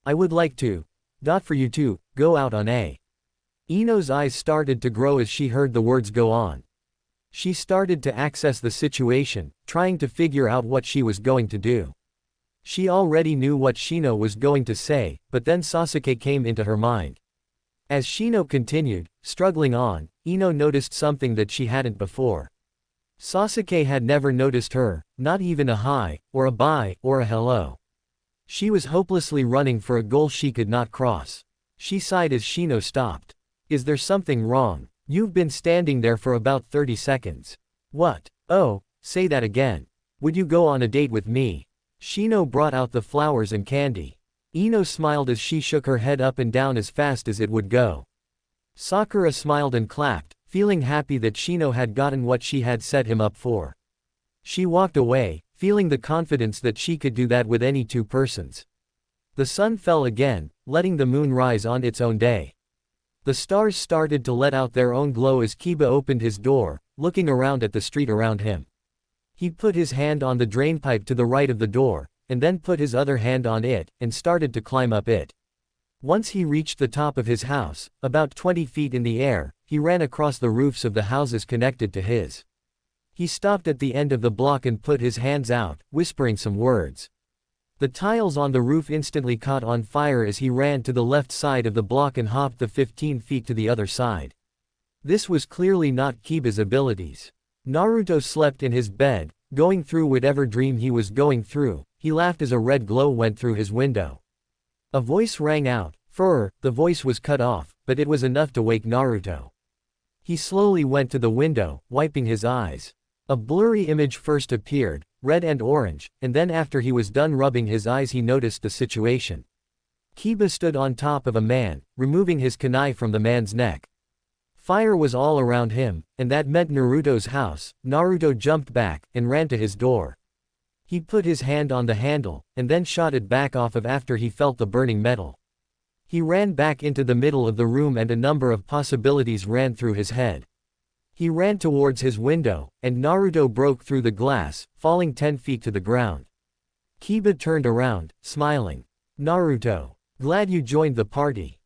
I would like to. For you too, go out on a. Ino's eyes started to grow as she heard the words go on. She started to access the situation, trying to figure out what she was going to do. She already knew what Shino was going to say, but then Sasuke came into her mind. As Shino continued, struggling on, Ino noticed something that she hadn't before. Sasuke had never noticed her, not even a hi, or a bye, or a hello. She was hopelessly running for a goal she could not cross. She sighed as Shino stopped. Is there something wrong? You've been standing there for about 30 seconds. What? Oh, say that again. Would you go on a date with me? Shino brought out the flowers and candy. Ino smiled as she shook her head up and down as fast as it would go. Sakura smiled and clapped, feeling happy that Shino had gotten what she had set him up for. She walked away, feeling the confidence that she could do that with any two persons. The sun fell again, letting the moon rise on its own day. The stars started to let out their own glow as Kiba opened his door, looking around at the street around him. He put his hand on the drainpipe to the right of the door, and then put his other hand on it, and started to climb up it. Once he reached the top of his house, about 20 feet in the air, he ran across the roofs of the houses connected to his. He stopped at the end of the block and put his hands out, whispering some words. The tiles on the roof instantly caught on fire as he ran to the left side of the block and hopped the 15 feet to the other side. This was clearly not Kiba's abilities. Naruto slept in his bed, going through whatever dream he was going through. He laughed as a red glow went through his window. A voice rang out. The voice was cut off, but it was enough to wake Naruto. He slowly went to the window, wiping his eyes. A blurry image first appeared, red and orange, and then after he was done rubbing his eyes he noticed the situation. Kiba stood on top of a man, removing his kunai from the man's neck. Fire was all around him, and that meant Naruto's house. Naruto jumped back, and ran to his door. He put his hand on the handle, and then shot it back off of after he felt the burning metal. He ran back into the middle of the room and a number of possibilities ran through his head. He ran towards his window, and Naruto broke through the glass, falling 10 feet to the ground. Kiba turned around, smiling. Naruto. Glad you joined the party.